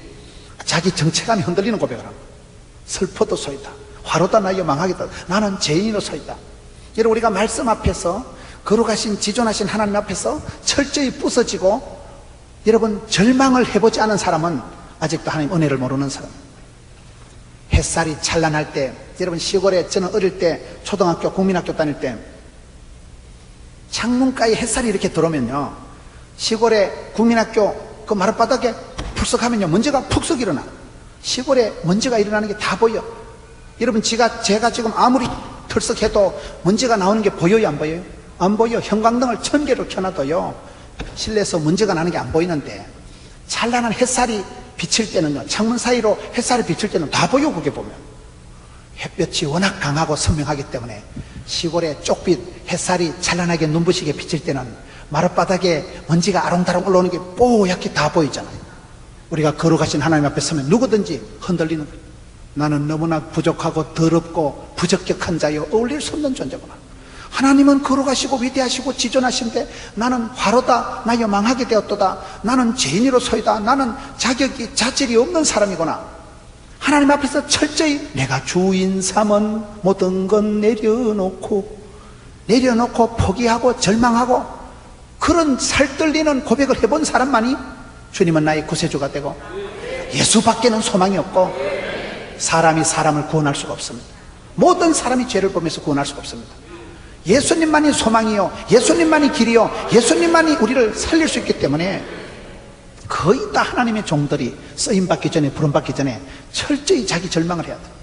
자기 정체감이 흔들리는 고백을 합니다. 슬퍼도소이다. 화로다 나여 망하겠다. 나는 죄인으로소이다. 여러분, 우리가 말씀 앞에서 거룩하신 지존하신 하나님 앞에서 철저히 부서지고 여러분 절망을 해보지 않은 사람은 아직도 하나님 은혜를 모르는 사람. 햇살이 찬란할 때, 여러분 시골에 저는 어릴 때 초등학교 국민학교 다닐 때 창문가에 햇살이 이렇게 들어오면요, 시골에 국민학교 그 마룻바닥에 풀썩하면요 먼지가 푹썩 일어나. 시골에 먼지가 일어나는 게 다 보여. 여러분, 제가 지금 아무리 털썩해도 먼지가 나오는 게 보여요, 안 보여요? 안 보여. 형광등을 1000개를 켜놔도요 실내에서 먼지가 나는 게 안 보이는데 찬란한 햇살이 비칠 때는요, 창문 사이로 햇살이 비칠 때는 다 보여. 그게 보면 햇볕이 워낙 강하고 선명하기 때문에 시골에 쪽빛 햇살이 찬란하게 눈부시게 비칠 때는 마룻바닥에 먼지가 아롱다롱 올라오는 게 뽀얗게 다 보이잖아요. 우리가 거룩하신 하나님 앞에 서면 누구든지 흔들리는 거예요. 나는 너무나 부족하고 더럽고 부적격한 자여 어울릴 수 없는 존재구나. 하나님은 거룩하시고 위대하시고 지존하신데 나는 화로다 나여 망하게 되었도다. 나는 죄인으로서이다. 나는 자격이 자질이 없는 사람이구나. 하나님 앞에서 철저히 내가 주인 삼은 모든 건 내려놓고 포기하고 절망하고 그런 살떨리는 고백을 해본 사람만이 주님은 나의 구세주가 되고 예수밖에는 소망이 없고 사람이 사람을 구원할 수가 없습니다. 모든 사람이 죄를 보면서 구원할 수가 없습니다. 예수님만이 소망이요, 예수님만이 길이요, 예수님만이 우리를 살릴 수 있기 때문에 거의 다 하나님의 종들이 쓰임받기 전에, 부름받기 전에 철저히 자기 절망을 해야 돼요.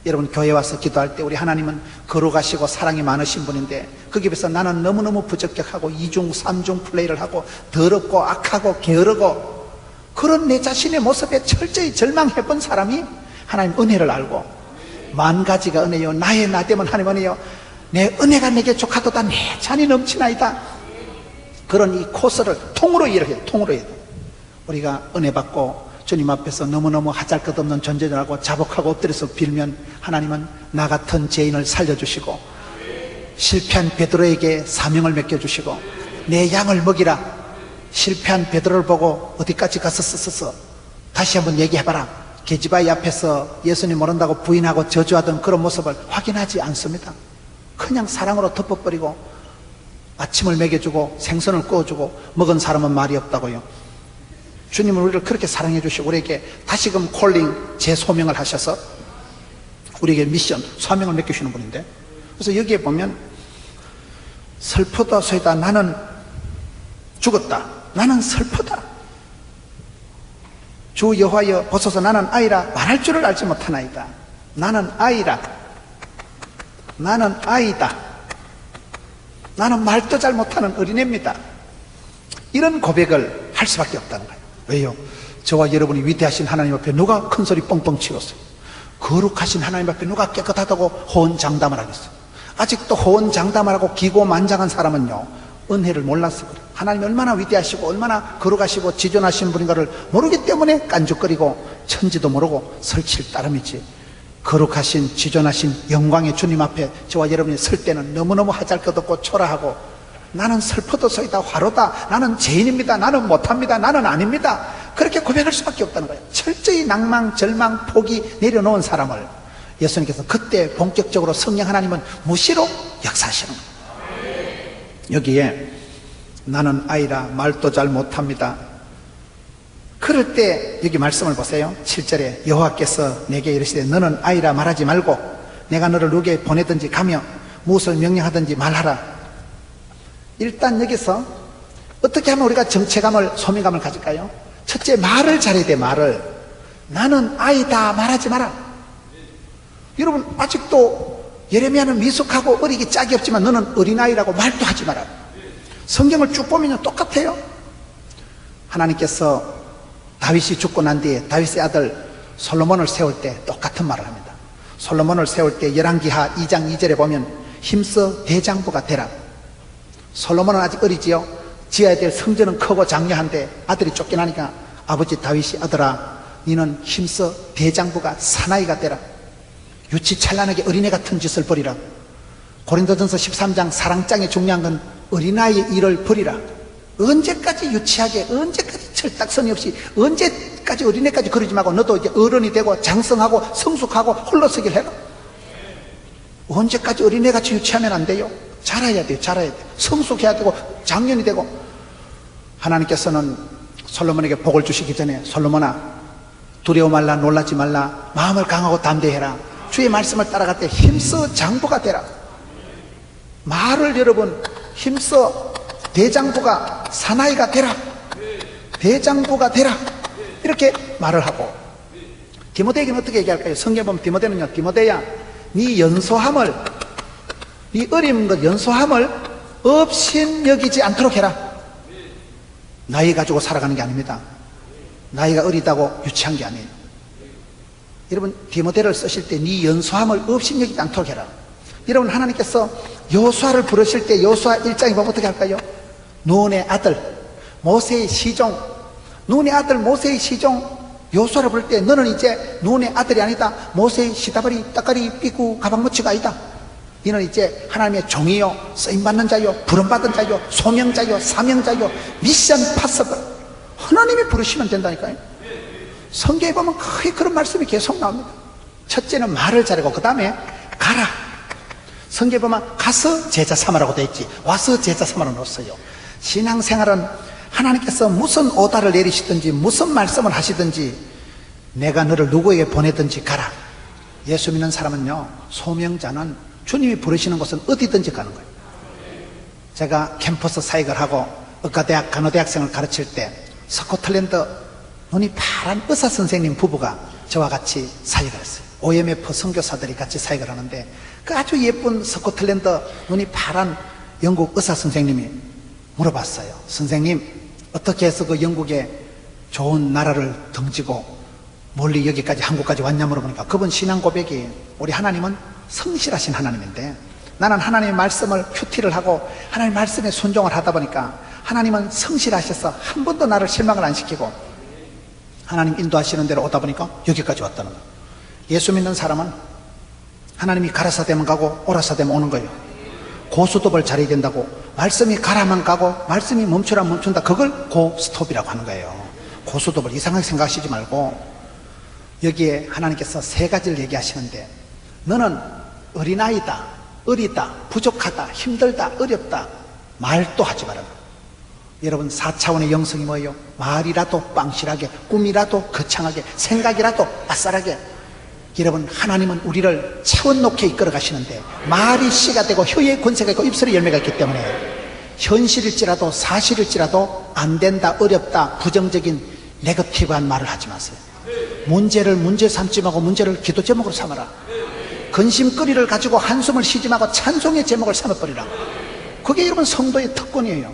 여러분, 교회 와서 기도할 때 우리 하나님은 거룩하시고 사랑이 많으신 분인데 거기에 비해서 나는 너무너무 부적격하고 이중 삼중 플레이를 하고 더럽고 악하고 게으르고 그런 내 자신의 모습에 철저히 절망해본 사람이 하나님 은혜를 알고 만 가지가 은혜요 나의 나됨은 하나님 은혜요 내 은혜가 내게 족하도다 내 잔이 넘치나이다. 그런 이 코스를 통으로 이해해야 돼. 통으로 해야 돼. 우리가 은혜 받고 주님 앞에서 너무너무 하잘것없는 존재들하고 자복하고 엎드려서 빌면 하나님은 나 같은 죄인을 살려주시고 실패한 베드로에게 사명을 맡겨주시고 내 양을 먹이라. 실패한 베드로를 보고 어디까지 갔었어? 다시 한번 얘기해봐라. 계집아이 앞에서 예수님 모른다고 부인하고 저주하던 그런 모습을 확인하지 않습니다. 그냥 사랑으로 덮어버리고 아침을 먹여주고 생선을 구워주고 먹은 사람은 말이 없다고요. 주님은 우리를 그렇게 사랑해 주시고 우리에게 다시금 콜링 재소명을 하셔서 우리에게 미션, 사명을 맡기시는 분인데, 그래서 여기에 보면 슬프다 소이다 나는 죽었다 나는 슬프다 주 여호와여 보소서 나는 아이라 말할 줄을 알지 못하나이다. 나는 아이라 나는 아이다. 나는 말도 잘 못하는 어린애입니다. 이런 고백을 할 수밖에 없다는 거예요. 왜요? 저와 여러분이 위대하신 하나님 앞에 누가 큰 소리 뻥뻥 치겠어요? 거룩하신 하나님 앞에 누가 깨끗하다고 호언장담을 하겠어요? 아직도 호언장담을 하고 기고만장한 사람은요 은혜를 몰라서 그래요. 하나님이 얼마나 위대하시고 얼마나 거룩하시고 지존하신 분인가를 모르기 때문에 깐죽거리고 천지도 모르고 설칠 따름이지, 거룩하신 지존하신 영광의 주님 앞에 저와 여러분이 설 때는 너무너무 하잘것없고 초라하고 나는 슬퍼도소이다 화로다 나는 죄인입니다 나는 못합니다 나는 아닙니다 그렇게 고백할 수밖에 없다는 거예요. 철저히 낭망 절망 포기 내려놓은 사람을 예수님께서 그때 본격적으로 성령 하나님은 무시로 역사하시는 거예요. 여기에 나는 아이라 말도 잘 못합니다. 그럴 때 여기 말씀을 보세요. 7절에 여호와께서 내게 이르시되 너는 아이라 말하지 말고 내가 너를 누구에게 보내든지 가며 무엇을 명령하든지 말하라. 일단 여기서 어떻게 하면 우리가 정체감을 소명감을 가질까요? 첫째, 말을 잘해야 돼. 말을. 나는 아이다 말하지 마라. 여러분 아직도 예레미야는 미숙하고 어리기 짝이 없지만 너는 어린아이라고 말도 하지 마라. 성경을 쭉 보면 똑같아요. 하나님께서 다윗이 죽고 난 뒤에 다윗의 아들 솔로몬을 세울 때 똑같은 말을 합니다. 솔로몬을 세울 때 열왕기하 2장 2절에 보면 힘써 대장부가 되라. 솔로몬은 아직 어리지요. 지어야 될 성전은 크고 장려한데 아들이 쫓겨나니까 아버지 다윗이 아들아 너는 힘써 대장부가 사나이가 되라. 유치찬란하게 어린애 같은 짓을 버리라. 고린도전서 13장 사랑장에 중요한 건 어린아이의 일을 버리라. 언제까지 유치하게 언제까지 철딱서니 없이 언제까지 어린애까지 그러지 말고 너도 이제 어른이 되고 장성하고 성숙하고 홀로서기를 해라. 언제까지 어린애같이 유치하면 안 돼요. 자라야 돼요. 자라야 돼요. 성숙해야 되고 장년이 되고. 하나님께서는 솔로몬에게 복을 주시기 전에 솔로몬아 두려워 말라 놀라지 말라 마음을 강하고 담대해라. 주의 말씀을 따라갈 때 힘써 장부가 되라. 말을 여러분 힘써 대장부가 사나이가 되라. 대장부가 되라. 이렇게 말을 하고 디모데에게는 어떻게 얘기할까요? 성경 보면 디모데는요 디모데야 네 연소함을 네 어린 것 연소함을 없인 여기지 않도록 해라. 나이 가지고 살아가는 게 아닙니다. 나이가 어리다고 유치한 게 아니에요. 여러분 디모데를 쓰실 때 네 연소함을 없인 여기지 않도록 해라. 여러분 하나님께서 여호수아를 부르실 때 여호수아 1장에 보면 어떻게 할까요? 눈의 아들 모세의 시종, 눈의 아들 모세의 시종 여호수아를 부를 때 너는 이제 눈의 아들이 아니다. 모세의 시다바리 따까리 삐꾸 가방무치가 아니다. 너는 이제 하나님의 종이요 쓰임받는 자요 부름받은 자요 소명자요 사명자요 미션 파서블 하나님이 부르시면 된다니까요. 성경에 보면 거의 그런 말씀이 계속 나옵니다. 첫째는 말을 잘하고 그 다음에 가라. 성경에 보면 가서 제자 삼으라고 되어 있지 와서 제자 삼으라고 넣었어요. 신앙생활은 하나님께서 무슨 오다를 내리시든지 무슨 말씀을 하시든지 내가 너를 누구에게 보내든지 가라. 예수 믿는 사람은요 소명자는 주님이 부르시는 곳은 어디든지 가는 거예요. 제가 캠퍼스 사역을 하고 의과대학 간호대학생을 가르칠 때 스코틀랜드 눈이 파란 의사 선생님 부부가 저와 같이 사역을 했어요. OMF 선교사들이 같이 사역을 하는데 그 아주 예쁜 스코틀랜드 눈이 파란 영국 의사 선생님이 물어봤어요. 선생님 어떻게 해서 그 영국의 좋은 나라를 등지고 멀리 여기까지 한국까지 왔냐 물어보니까 그분 신앙 고백이 우리 하나님은 성실하신 하나님인데 나는 하나님의 말씀을 큐티를 하고 하나님의 말씀에 순종을 하다 보니까 하나님은 성실하셔서 한 번도 나를 실망을 안 시키고 하나님 인도하시는 대로 오다 보니까 여기까지 왔다는 거예요. 예수 믿는 사람은 하나님이 가라사 되면 가고 오라사 되면 오는 거예요. 고스톱을 잘해야 된다고 말씀이 가라만 가고 말씀이 멈추라 멈춘다, 그걸 고스톱이라고 하는 거예요. 고스톱을 이상하게 생각하시지 말고 여기에 하나님께서 세 가지를 얘기하시는데 너는 어린아이다, 어리다, 부족하다, 힘들다, 어렵다 말도 하지 말아라. 여러분 4차원의 영성이 뭐예요? 말이라도 빵실하게, 꿈이라도 거창하게, 생각이라도 아싸라게. 여러분 하나님은 우리를 차원 높게 이끌어 가시는데 말이 씨가 되고 혀의 권세가 있고 입술에 열매가 있기 때문에 현실일지라도 사실일지라도 안 된다, 어렵다, 부정적인 네거티브한 말을 하지 마세요. 문제를 문제 삼지 말고 문제를 기도 제목으로 삼아라. 근심거리를 가지고 한숨을 쉬지 말고 찬송의 제목을 삼아버리라. 그게 여러분 성도의 특권이에요.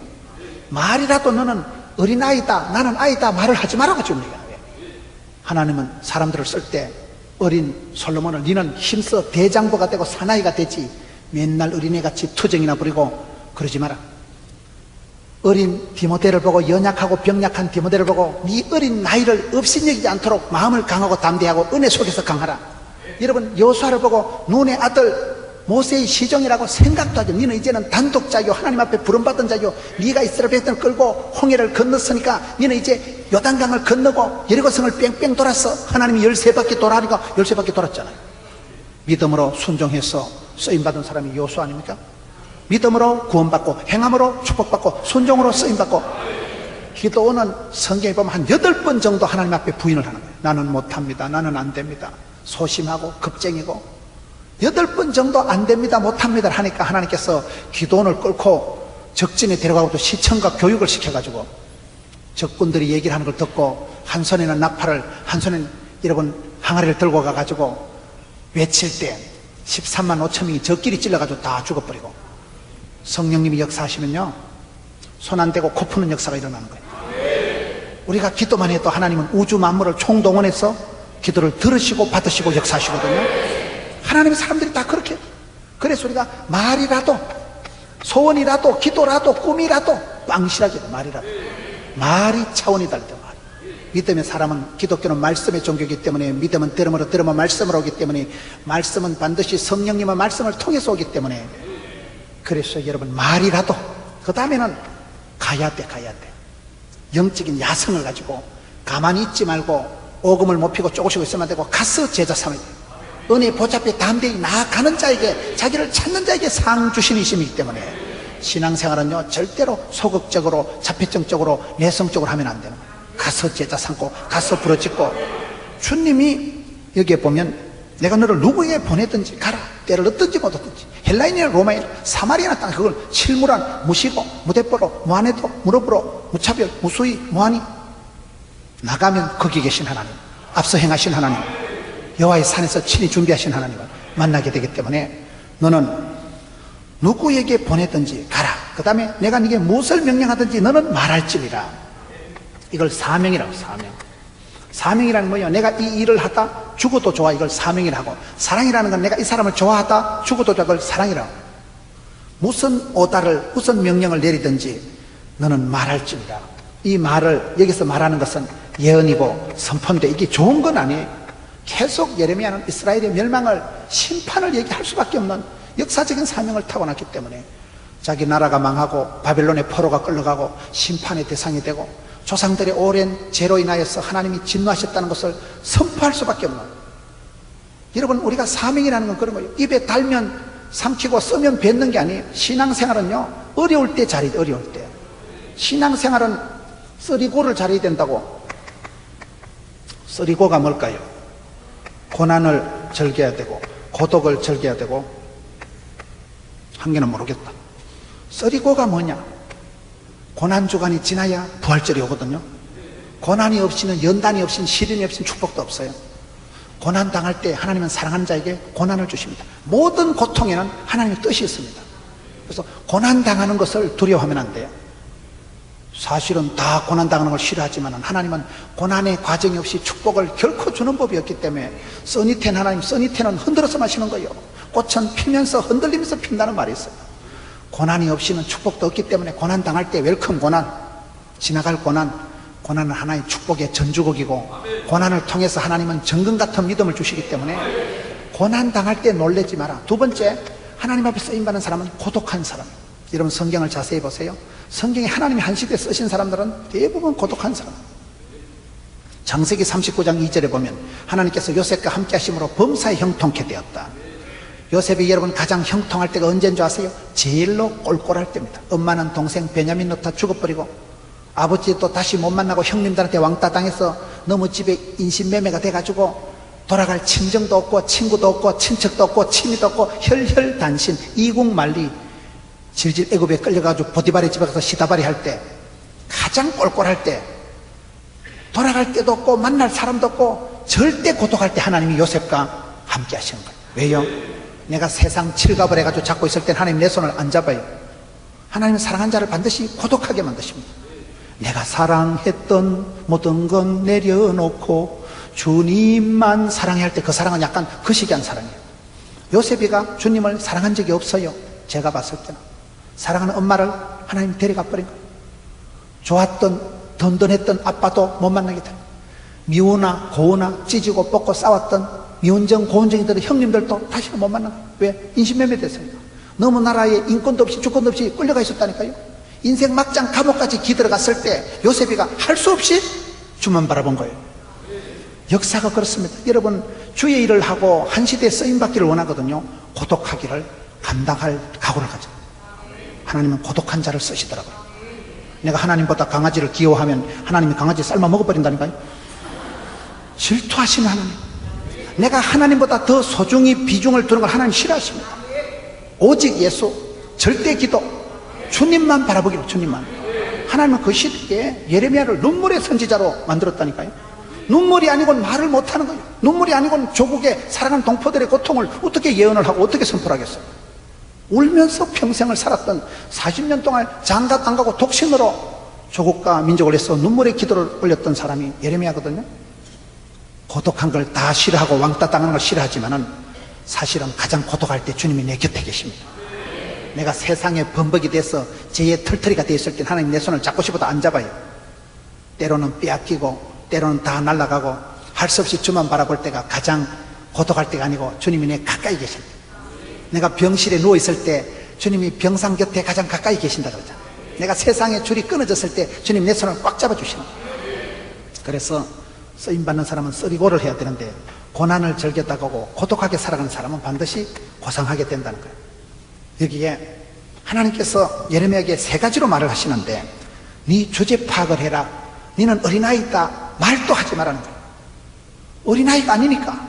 말이라도 너는 어린아이다, 나는 아이다 말을 하지 말라고 지금 얘기하는 거예요. 하나님은 사람들을 쓸 때 어린 솔로몬을 너는 힘써 대장부가 되고 사나이가 되지 맨날 어린애같이 투정이나 부리고 그러지 마라. 어린 디모데를 보고 연약하고 병약한 디모데를 보고 네 어린 나이를 업신여기지 않도록 마음을 강하고 담대하고 은혜 속에서 강하라. 여러분 여호수아를 보고 눈의 아들 모세의 시종이라고 생각도 하죠. 너는 이제는 단독자요, 하나님 앞에 부름받은 자요, 네가 이스라엘 백성을 끌고 홍해를 건넜으니까 너는 이제 요단강을 건너고 여리고성을 뺑뺑 돌았어. 하나님이 13바퀴 돌아니까 13바퀴 돌았잖아요. 믿음으로 순종해서 쓰임받은 사람이 여호수아 아닙니까? 믿음으로 구원받고 행함으로 축복받고 순종으로 쓰임받고. 기도원은 성경에 보면 한 8번 정도 하나님 앞에 부인을 하는 거예요. 나는 못합니다, 나는 안 됩니다, 소심하고 겁쟁이고 8번 정도 안 됩니다, 못합니다 하니까 하나님께서 기도원을 끌고 적진에 데려가고 또 시청과 교육을 시켜가지고 적군들이 얘기를 하는 걸 듣고 한 손에는 나팔을 한 손에는 여러분 항아리를 들고 가가지고 외칠 때 13만 5천 명이 적끼리 찔러가지고 다 죽어버리고 성령님이 역사하시면요 손 안 대고 코 푸는 역사가 일어나는 거예요. 우리가 기도만 해도 하나님은 우주 만물을 총동원해서 기도를 들으시고 받으시고 역사하시거든요. 하나님의 사람들이 다 그렇게. 그래서 우리가 말이라도 소원이라도 기도라도 꿈이라도 빵실하게 돼. 말이라도 말이 차원이 다르다. 믿음의 사람은, 기독교는 말씀의 종교이기 때문에 믿음은 들음으로 들으면 말씀으로 오기 때문에 말씀은 반드시 성령님의 말씀을 통해서 오기 때문에 그래서 여러분 말이라도 그 다음에는 가야 돼. 영적인 야성을 가지고 가만히 있지 말고 오금을 못 피고 쪼그시고 있으면 안 되고 가서 제자 삼아야 돼. 은혜 보좌앞에 담대히 나아가는 자에게, 자기를 찾는 자에게 상 주신 이심이기 때문에 신앙생활은요 절대로 소극적으로 자폐증적으로 내성적으로 하면 안 되는 거예요. 가서 제자 삼고 가서 부르짖고. 주님이 여기에 보면 내가 너를 누구에게 보내든지 가라, 때를 얻든지 못 얻든지, 헬라인이나 로마인 사마리아나 땅, 그걸 실무란 무시고 무대뽀로 무안해도 무릎으로 무차별 무수히 무하니 나가면 거기 계신 하나님, 앞서 행하신 하나님, 여호와의 산에서 친히 준비하신 하나님을 만나게 되기 때문에 너는 누구에게 보내든지 가라. 그 다음에 내가 네게 무엇을 명령하든지 너는 말할지니라. 이걸 사명이라고. 사명이라는 뭐예요? 내가 이 일을 하다 죽어도 좋아, 이걸 사명이라고. 사랑이라는 건 내가 이 사람을 좋아하다 죽어도 좋아, 이걸 사랑이라고. 무슨 오다를 무슨 명령을 내리든지 너는 말할지니라. 이 말을 여기서 말하는 것은 예언이고 선포인데 이게 좋은 건 아니에요. 계속 예레미야는 이스라엘의 멸망을, 심판을 얘기할 수밖에 없는 역사적인 사명을 타고났기 때문에 자기 나라가 망하고 바벨론의 포로가 끌려가고 심판의 대상이 되고 조상들의 오랜 죄로 인하여서 하나님이 진노하셨다는 것을 선포할 수밖에 없는. 여러분 우리가 사명이라는 건 그런 거예요. 입에 달면 삼키고 쓰면 뱉는 게 아니에요. 신앙생활은요 어려울 때 잘해야 돼. 어려울 때 신앙생활은 쓰리고를 잘해야 된다고. 쓰리고가 뭘까요? 고난을 즐겨야 되고 고독을 즐겨야 되고 한 개는 모르겠다. 쓰리고가 뭐냐? 고난주간이 지나야 부활절이 오거든요. 고난이 없이는, 연단이 없이는, 시련이 없이는 축복도 없어요. 고난 당할 때 하나님은 사랑하는 자에게 고난을 주십니다. 모든 고통에는 하나님의 뜻이 있습니다. 그래서 고난 당하는 것을 두려워하면 안 돼요. 사실은 다 고난당하는 걸 싫어하지만 하나님은 고난의 과정이 없이 축복을 결코 주는 법이 없기 때문에 써니텐 하나님, 써니텐은 흔들어서 마시는 거예요. 꽃은 피면서 흔들리면서 핀다는 말이 있어요. 고난이 없이는 축복도 없기 때문에 고난 당할 때 웰컴 고난, 지나갈 고난, 고난은 하나의 축복의 전주곡이고 고난을 통해서 하나님은 정금 같은 믿음을 주시기 때문에 고난 당할 때 놀라지 마라. 두 번째, 하나님 앞에 쓰임받는 사람은 고독한 사람. 여러분 성경을 자세히 보세요. 성경에 하나님이 한 시대에 쓰신 사람들은 대부분 고독한 사람. 창세기 39장 2절에 보면 하나님께서 요셉과 함께 하심으로 범사에 형통케 되었다. 요셉이 여러분 가장 형통할 때가 언제인 줄 아세요? 제일로 꼴꼴할 때입니다. 엄마는 동생 베냐민 놓다 죽어버리고 아버지도 다시 못 만나고 형님들한테 왕따 당해서 너무 집에 인신매매가 돼가지고 돌아갈 친정도 없고 친구도 없고 친척도 없고 친미도 없고 혈혈단신 이국만리 질질 애굽에 끌려가지고 보디발의 집에 가서 시다발이 할 때 가장 꼴꼴할 때 돌아갈 데도 없고 만날 사람도 없고 절대 고독할 때 하나님이 요셉과 함께 하시는 거예요. 왜요? 내가 세상 칠갑을 해가지고 잡고 있을 땐 하나님 내 손을 안 잡아요. 하나님은 사랑한 자를 반드시 고독하게 만드십니다. 내가 사랑했던 모든 건 내려놓고 주님만 사랑해야 할 때 그 사랑은 약간 거시기한 사랑이에요. 요셉이가 주님을 사랑한 적이 없어요. 제가 봤을 때는 사랑하는 엄마를 하나님 데려가 버린 거예요. 좋았던 든든했던 아빠도 못 만나게 된 거예요. 미우나 고우나 찢고 뽑고 싸웠던 미운정 고운정이들 형님들도 다시는 못 만나. 왜? 인신매매 됐으니까. 너무 나라에 인권도 없이 주권도 없이 끌려가 있었다니까요. 인생 막장 감옥까지 기들어갔을 때 요셉이가 할 수 없이 주만 바라본 거예요. 역사가 그렇습니다. 여러분 주의 일을 하고 한 시대에 쓰임받기를 원하거든요. 고독하기를 감당할 각오를 가져. 하나님은 고독한 자를 쓰시더라고요. 내가 하나님보다 강아지를 귀여워하면 하나님이 강아지 삶아 먹어버린다니까요. 질투하시는 하나님. 내가 하나님보다 더 소중히 비중을 두는 걸 하나님 싫어하십니다. 오직 예수, 절대 기도, 주님만 바라보기로. 주님만. 하나님은 그 시대에 예레미야를 눈물의 선지자로 만들었다니까요. 눈물이 아니고는 말을 못하는 거예요. 눈물이 아니고는 조국의 사랑하는 동포들의 고통을 어떻게 예언을 하고 어떻게 선포하겠어요. 울면서 평생을 살았던 40년 동안 장가 안 가고 독신으로 조국과 민족을 위해서 눈물의 기도를 올렸던 사람이 예레미야거든요. 고독한 걸 다 싫어하고 왕따 당하는 걸 싫어하지만은 사실은 가장 고독할 때 주님이 내 곁에 계십니다. 내가 세상에 범벅이 돼서 죄의 털터리가 되어 있을 땐 하나님 내 손을 잡고 싶어도 안 잡아요. 때로는 빼앗기고 때로는 다 날아가고 할 수 없이 주만 바라볼 때가 가장 고독할 때가 아니고 주님이 내 가까이 계십니다. 내가 병실에 누워있을 때 주님이 병상 곁에 가장 가까이 계신다 그러잖아요. 내가 세상에 줄이 끊어졌을 때 주님 내 손을 꽉 잡아주시는 거예요. 그래서 쓰임받는 사람은 쓰리고를 해야 되는데 고난을 즐겼다고 하고 고독하게 살아가는 사람은 반드시 고상하게 된다는 거예요. 여기에 하나님께서 예레미야에게 세 가지로 말을 하시는데 네 주제 파악을 해라. 너는 어린아이다. 말도 하지 말라는 거예요. 어린아이가 아니니까.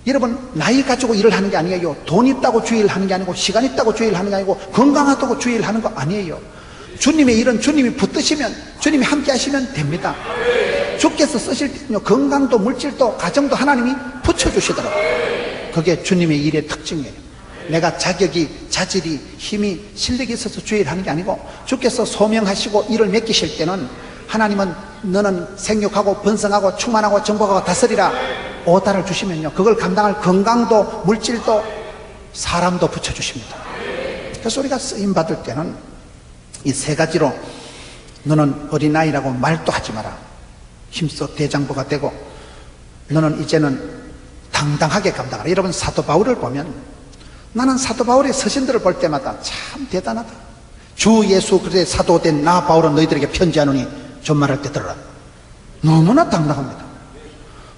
여러분 나이 가지고 일을 하는 게 아니에요. 돈 있다고 주의를 하는 게 아니고 시간 있다고 주의를 하는 게 아니고 건강하다고 주의를 하는 거 아니에요. 주님의 일은 주님이 붙드시면 주님이 함께 하시면 됩니다. 주께서 쓰실 때는요 건강도 물질도 가정도 하나님이 붙여주시더라고요. 그게 주님의 일의 특징이에요. 내가 자격이 자질이 힘이 실력이 있어서 주의를 하는 게 아니고 주께서 소명하시고 일을 맡기실 때는 하나님은 너는 생육하고 번성하고 충만하고 정복하고 다스리라 오다를 주시면요 그걸 감당할 건강도 물질도 사람도 붙여주십니다. 그래서 우리가 쓰임받을 때는 이 세 가지로 너는 어린아이라고 말도 하지 마라. 힘써 대장부가 되고 너는 이제는 당당하게 감당하라. 여러분 사도 바울을 보면 나는 사도 바울의 서신들을 볼 때마다 참 대단하다. 주 예수 그리스도의 사도된 나 바울은 너희들에게 편지하노니 존말할 때 들어라. 너무나 당당합니다.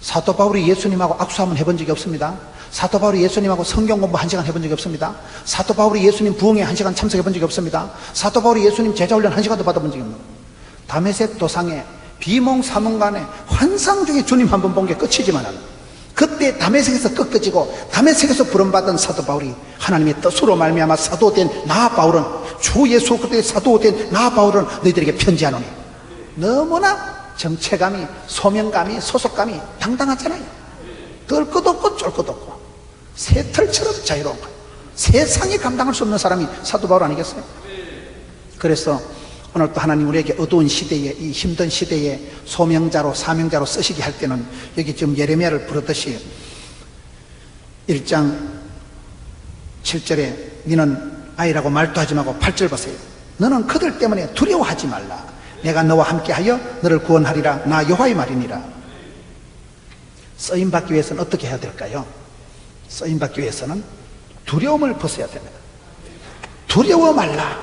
사도 바울이 예수님하고 악수 한번 해본 적이 없습니다. 사도 바울이 예수님하고 성경 공부 1시간 해본 적이 없습니다. 사도 바울이 예수님 부흥회 1시간 참석해 본 적이 없습니다. 사도 바울이 예수님 제자훈련 1시간도 받아본 적이 없습니다. 다메섹 도상에 비몽사몽간에 환상 중에 주님 한 번 본 게 끝이지만 그때 다메섹에서 꺾어지고 다메섹에서 부름받은 사도 바울이 하나님의 뜻으로 말미암아 사도된 나 바울은 주 예수 그리스도의 사도된 나 바울은 너희들에게 편지하노니 너무나 정체감이 소명감이 소속감이 당당하잖아요. 덜 것 없고 쫄 것 없고 새털처럼 자유로운 거예요. 세상이 감당할 수 없는 사람이 사도 바울 아니겠어요? 그래서 오늘 또 하나님 우리에게 어두운 시대에, 이 힘든 시대에 소명자로 사명자로 쓰시게 할 때는 여기 지금 예레미야를 부르듯이 1장 7절에 너는 아이라고 말도 하지 말고 8절 보세요. 너는 그들 때문에 두려워하지 말라. 내가 너와 함께하여 너를 구원하리라. 나 여호와의 말이니라. 쓰임받기 위해서는 어떻게 해야 될까요? 쓰임받기 위해서는 두려움을 벗어야 됩니다. 두려워 말라.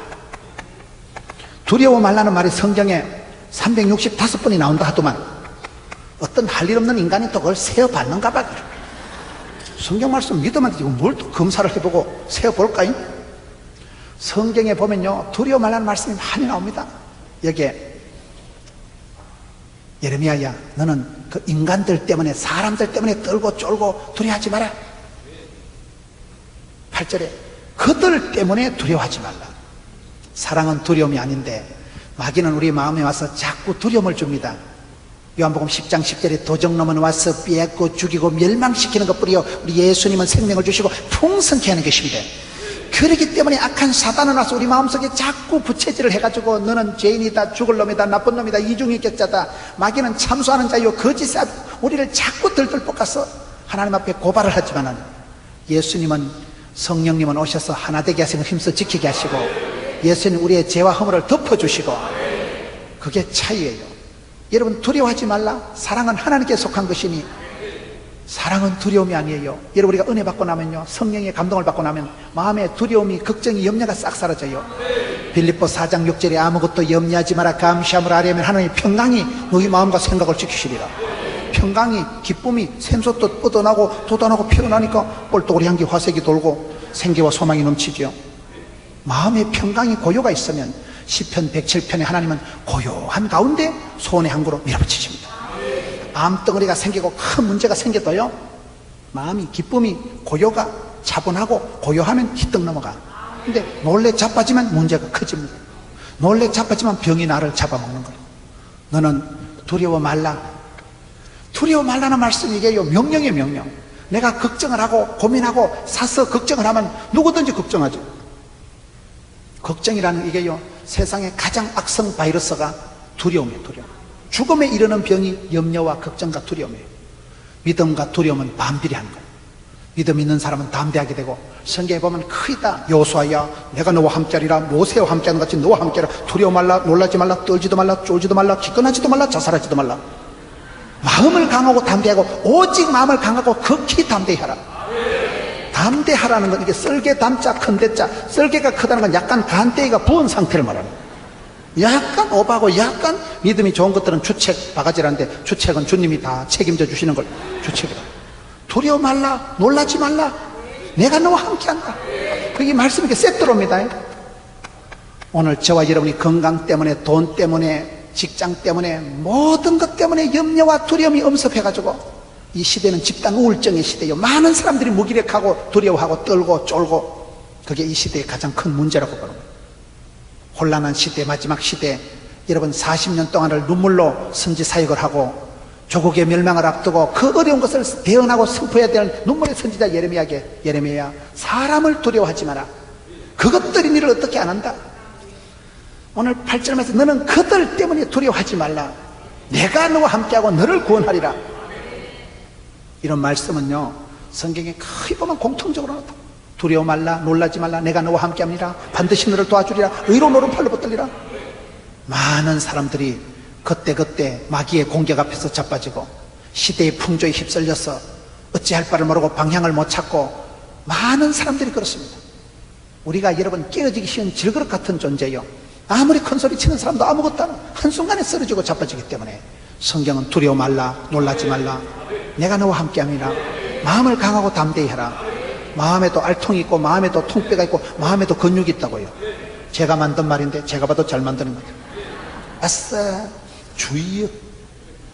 두려워 말라는 말이 성경에 365번이 나온다 하더만 어떤 할 일 없는 인간이 또 그걸 세어받는가 봐. 성경 말씀 믿으면 지금 뭘 또 검사를 해보고 세어볼까요? 성경에 보면요 두려워 말라는 말씀이 많이 나옵니다. 여기에 예레미야야 너는 그 인간들 때문에 사람들 때문에 떨고 쫄고 두려워하지 마라. 8절에 그들 때문에 두려워하지 말라. 사랑은 두려움이 아닌데 마귀는 우리 마음에 와서 자꾸 두려움을 줍니다. 요한복음 10장 10절에 도적놈은 와서 빼앗고 죽이고 멸망시키는 것뿐이요 우리 예수님은 생명을 주시고 풍성케 하는 것입니다. 그렇기 때문에 악한 사단은 와서 우리 마음속에 자꾸 부채질을 해가지고 너는 죄인이다, 죽을 놈이다, 나쁜 놈이다, 이중인격자다, 마귀는 참소하는 자요 거짓 우리를 자꾸 들들 볶아서 하나님 앞에 고발을 하지만은 예수님은 성령님은 오셔서 하나 되게 하시고 힘써 지키게 하시고 예수님 우리의 죄와 허물을 덮어주시고 그게 차이예요. 여러분 두려워하지 말라. 사랑은 하나님께 속한 것이니 사랑은 두려움이 아니에요. 여러분 우리가 은혜 받고 나면요 성령의 감동을 받고 나면 마음의 두려움이 걱정이 염려가 싹 사라져요. 빌립보 4장 6절에 아무것도 염려하지 마라. 감시함을 아뢰면 하나님의 평강이 너희 마음과 생각을 지키시리라. 평강이 기쁨이 샘솟듯 뻗어나고 돋아나고 피어나니까 뻘떡우리 향기 화색이 돌고 생기와 소망이 넘치지요. 마음의 평강이 고요가 있으면 시편 107편에 하나님은 고요한 가운데 소원의 항구로 밀어붙이십니다. 암덩어리가 생기고 큰 문제가 생겨도요 마음이 기쁨이 고요가 차분하고 고요하면 희떡 넘어가. 근데 놀래 자빠지면 문제가 커집니다. 놀래 자빠지면 병이 나를 잡아먹는 거예요. 너는 두려워 말라. 두려워 말라는 말씀이 이게요 명령이에요. 명령. 내가 걱정을 하고 고민하고 사서 걱정을 하면 누구든지 걱정하죠. 걱정이라는 이게요 세상의 가장 악성 바이러스가 두려움이에요. 두려움. 죽음에 이르는 병이 염려와 걱정과 두려움이에요. 믿음과 두려움은 반비례하는 거예요. 믿음 있는 사람은 담대하게 되고 성경에 보면 크다 여호수아야 내가 너와 함께하리라. 모세와 함께하는 같이 너와 함께하라. 두려워 말라. 놀라지 말라. 떨지도 말라. 쫄지도 말라. 기권하지도 말라. 자살하지도 말라. 마음을 강하고 담대하고 오직 마음을 강하고 극히 담대히 하라. 담대하라는 건 이게 썰개 담자 큰대자 썰개가 크다는 건 약간 간대기가 부은 상태를 말하는 거예요. 약간 오바고 약간 믿음이 좋은 것들은 주책 바가지라는데 주책은 주님이 다 책임져 주시는 걸 주책이다. 두려워 말라. 놀라지 말라. 내가 너와 함께한다. 그게 말씀이 이렇게 세트로 옵니다. 오늘 저와 여러분이 건강 때문에 돈 때문에 직장 때문에 모든 것 때문에 염려와 두려움이 엄습해가지고 이 시대는 집단 우울증의 시대요. 많은 사람들이 무기력하고 두려워하고 떨고 쫄고 그게 이 시대의 가장 큰 문제라고 보는 거예요. 혼란한 시대 마지막 시대 여러분 40년 동안을 눈물로 선지사역을 하고 조국의 멸망을 앞두고 그 어려운 것을 대언하고 선포해야 될 눈물의 선지자 예레미야에게 예레미야 사람을 두려워하지 마라. 그것들이 너를 어떻게 안 한다. 오늘 8절에서 너는 그들 때문에 두려워하지 말라. 내가 너와 함께하고 너를 구원하리라. 이런 말씀은요 성경에 거의 보면 공통적으로 나온다. 두려워 말라. 놀라지 말라. 내가 너와 함께합니다. 반드시 너를 도와주리라. 의로운 오른팔로 붙들리라. 많은 사람들이 그때 마귀의 공격 앞에서 자빠지고 시대의 풍조에 휩쓸려서 어찌할 바를 모르고 방향을 못 찾고 많은 사람들이 그렇습니다. 우리가 여러분 깨어지기 쉬운 질그릇 같은 존재요. 아무리 큰 소리 치는 사람도 아무것도 안 한순간에 쓰러지고 자빠지기 때문에 성경은 두려워 말라. 놀라지 말라. 내가 너와 함께합니다. 마음을 강하고 담대히 하라. 마음에도 알통이 있고 마음에도 통뼈가 있고 마음에도 근육이 있다고요. 제가 만든 말인데 제가 봐도 잘 만드는 거죠. 아싸 주의여.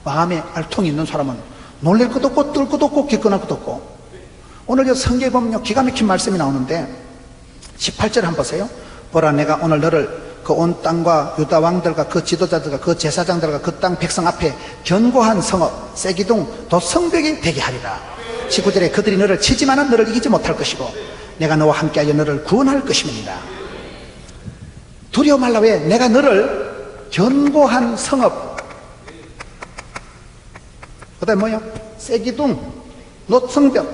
마음에 알통이 있는 사람은 놀랄 것도 없고 뜰 것도 없고 기권할 것도 없고. 오늘 성경에 보면 기가 막힌 말씀이 나오는데 18절 한번 보세요. 보라 내가 오늘 너를 그 온 땅과 유다 왕들과 그 지도자들과 그 제사장들과 그 땅 백성 앞에 견고한 성읍 세기둥 도성벽이 되게 하리라. 19절에 그들이 너를 치지만은 너를 이기지 못할 것이고 내가 너와 함께하여 너를 구원할 것임이니라. 두려워 말라. 왜? 내가 너를 견고한 성읍. 그 다음에 뭐요? 쇠기둥, 노성벽,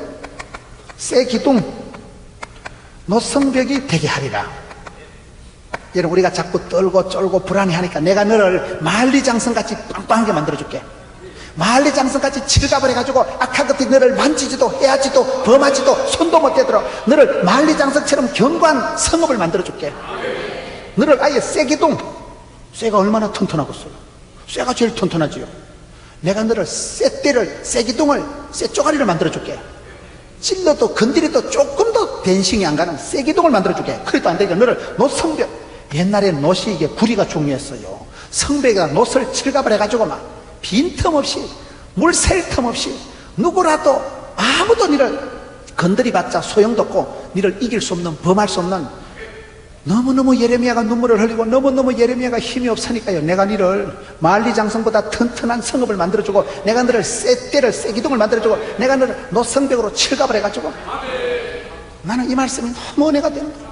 쇠기둥, 노성벽이 되게 하리라. 여러분, 우리가 자꾸 떨고 쫄고 불안해하니까 내가 너를 만리장성같이 빵빵하게 만들어줄게. 만리장성같이 칠갑을해가지고 악한 것들이 너를 만지지도 해하지도 범하지도 손도 못 대도록 너를 만리장성처럼 견고한 성읍을 만들어줄게. 너를 아예 쇠기둥, 쇠가 얼마나 튼튼하겠어요. 쇠가 제일 튼튼하지요. 내가 너를 쇠대를, 쇠기둥을, 쇠쪼가리를 만들어줄게. 찔러도 건드려도 조금 더 변싱이 안 가는 쇠기둥을 만들어줄게. 그래도 안 되니까 너를 노성벽. 옛날에 노시 이게 구리가 중요했어요. 성벽에다 노를 칠갑을 해가지고 막 빈틈없이 물 셀 틈 없이 누구라도 아무도 니를 건드리봤자 소용도 없고 니를 이길 수 없는, 범할 수 없는, 너무너무 예레미야가 눈물을 흘리고 너무너무 예레미야가 힘이 없으니까요, 내가 니를 만리장성보다 튼튼한 성읍을 만들어주고 내가 너를 쇠대를, 쇠기둥을 만들어주고 내가 너를 노성벽으로 칠갑을 해가지고, 나는 이 말씀이 너무 은혜가 되는 거예요.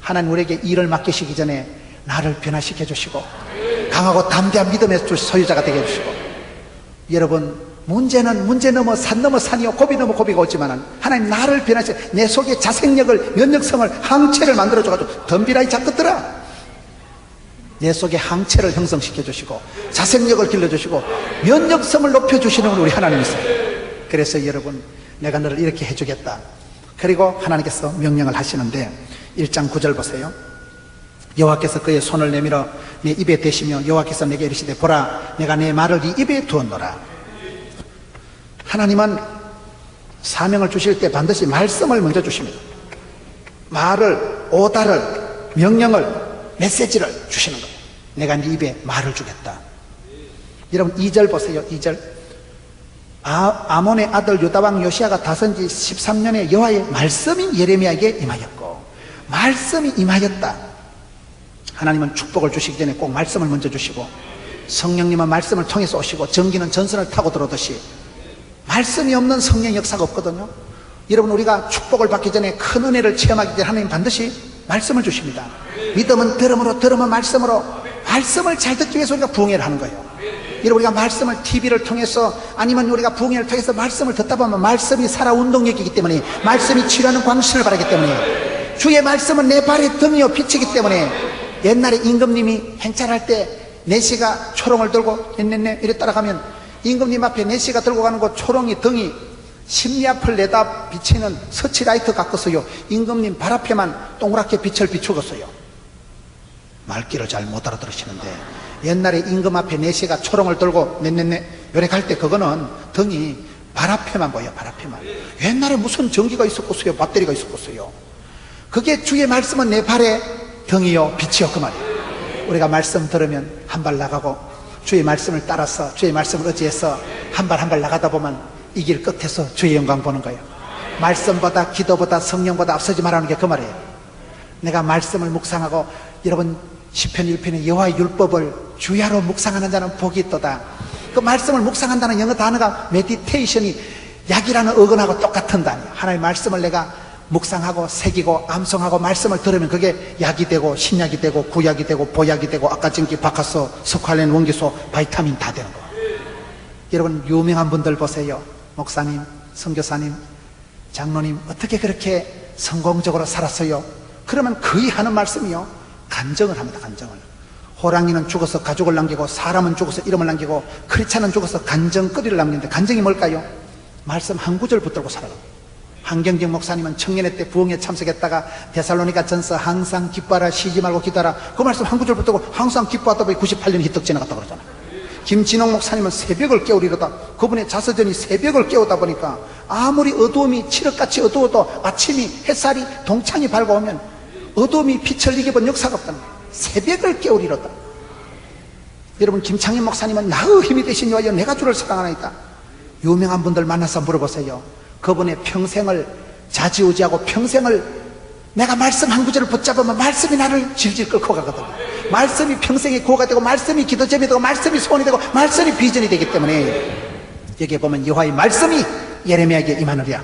하나님 우리에게 일을 맡기시기 전에 나를 변화시켜 주시고 강하고 담대한 믿음의 소유자가 되게 해주시고, 여러분, 문제는 문제 넘어 산 넘어 산이요 고비 넘어 고비가 오지만은 하나님 나를 변화시켜 내 속에 자생력을, 면역성을, 항체를 만들어줘가지고 덤비라 이 작것들아, 내 속에 항체를 형성시켜 주시고 자생력을 길러주시고 면역성을 높여주시는 우리 하나님이세요. 그래서 여러분, 내가 너를 이렇게 해주겠다. 그리고 하나님께서 명령을 하시는데 1장 9절 보세요. 여호와께서 그의 손을 내밀어 내 입에 대시며 여호와께서 내게 이르시되 보라, 내가 내 말을 네 입에 두었노라. 하나님은 사명을 주실 때 반드시 말씀을 먼저 주십니다. 말을, 오다를, 명령을, 메시지를 주시는 거예요. 내가 네 입에 말을 주겠다. 여러분 2절 보세요. 2절. 아몬의 아들 유다왕 요시아가 다스린 지 13년에 여호와의 말씀이 예레미야에게 임하였고, 말씀이 임하였다. 하나님은 축복을 주시기 전에 꼭 말씀을 먼저 주시고, 성령님은 말씀을 통해서 오시고, 전기는 전선을 타고 들어오듯이 말씀이 없는 성령 역사가 없거든요. 여러분, 우리가 축복을 받기 전에, 큰 은혜를 체험하기 전에 하나님 반드시 말씀을 주십니다. 믿음은 들음으로, 들음은 말씀으로, 말씀을 잘 듣기 위해서 우리가 부흥회를 하는 거예요. 여러분, 우리가 말씀을 TV를 통해서 아니면 우리가 부흥회를 통해서 말씀을 듣다 보면 말씀이 살아 운동력이기 때문에, 말씀이 치료하는 광신을 바라기 때문에, 주의 말씀은 내 발의 등이요 빛이기 때문에, 옛날에 임금님이 행차할 때 내시가 초롱을 들고 넷넷넷 이래 따라가면 임금님 앞에 내시가 들고 가는 거 초롱이 등이 심리 앞을 내다 비치는 서치라이트 같겠어요. 임금님 발 앞에만 동그랗게 빛을 비추겠어요. 말귀를 잘 못 알아들으시는데, 옛날에 임금 앞에 내시가 초롱을 들고 넷넷넷 요래 갈 때 그거는 등이 발 앞에만 보여. 발 앞에만. 옛날에 무슨 전기가 있었겠어요. 배터리가 있었겠어요. 그게 주의 말씀은 내 발에 등이요 빛이요 그 말이에요. 우리가 말씀 들으면 한 발 나가고, 주의 말씀을 따라서 주의 말씀을 의지해서 한 발 한 발 나가다 보면 이 길 끝에서 주의 영광 보는 거예요. 말씀보다, 기도보다, 성령보다 앞서지 말라는 게 그 말이에요. 내가 말씀을 묵상하고, 여러분 시편 1편에 여호와의 율법을 주야로 묵상하는 자는 복이 있도다. 그 말씀을 묵상한다는 영어 단어가 메디테이션이 약이라는 어근하고 똑같은 단어예요. 하나님의 말씀을 내가 묵상하고 새기고 암송하고 말씀을 들으면 그게 약이 되고 신약이 되고 구약이 되고 보약이 되고 아까진기, 박하소, 스칼렌, 원기소, 바이타민 다 되는 거예요. 여러분, 유명한 분들 보세요. 목사님, 선교사님, 장로님 어떻게 그렇게 성공적으로 살았어요? 그러면 거의 하는 말씀이요, 간증을 합니다. 간증을. 호랑이는 죽어서 가족을 남기고, 사람은 죽어서 이름을 남기고, 크리스찬은 죽어서 간증거리를 남기는데, 간증이 뭘까요? 말씀 한 구절 붙들고 살아갑니다. 한경직 목사님은 청년회 때 부흥에 참석했다가 데살로니가 전서 항상 기뻐하라, 쉬지 말고 기도하라, 그 말씀 한 구절 붙들고 항상 기뻐하다 보니 98년이 휘떡 지나갔다고 그러잖아요. 김진홍 목사님은 새벽을 깨우리로다. 그분의 자서전이 새벽을 깨우다 보니까 아무리 어두움이 칠흑같이 어두워도 아침이, 햇살이, 동창이 밝아오면 어두움이 빛을 이겨본 역사가 없다는 거예요. 새벽을 깨우리로다. 여러분, 김창현 목사님은 나의 힘이 되신 여호와여 내가 주를 사랑하나이다. 유명한 분들 만나서 물어보세요. 그분의 평생을 좌지우지하고 평생을 내가 말씀 한 구절을 붙잡으면 말씀이 나를 질질 끌고 가거든요. 말씀이 평생의 구호가 되고, 말씀이 기도점이 되고, 말씀이 소원이 되고, 말씀이 비전이 되기 때문에, 여기에 보면 여호와의 말씀이 예레미야에게 임하느랴.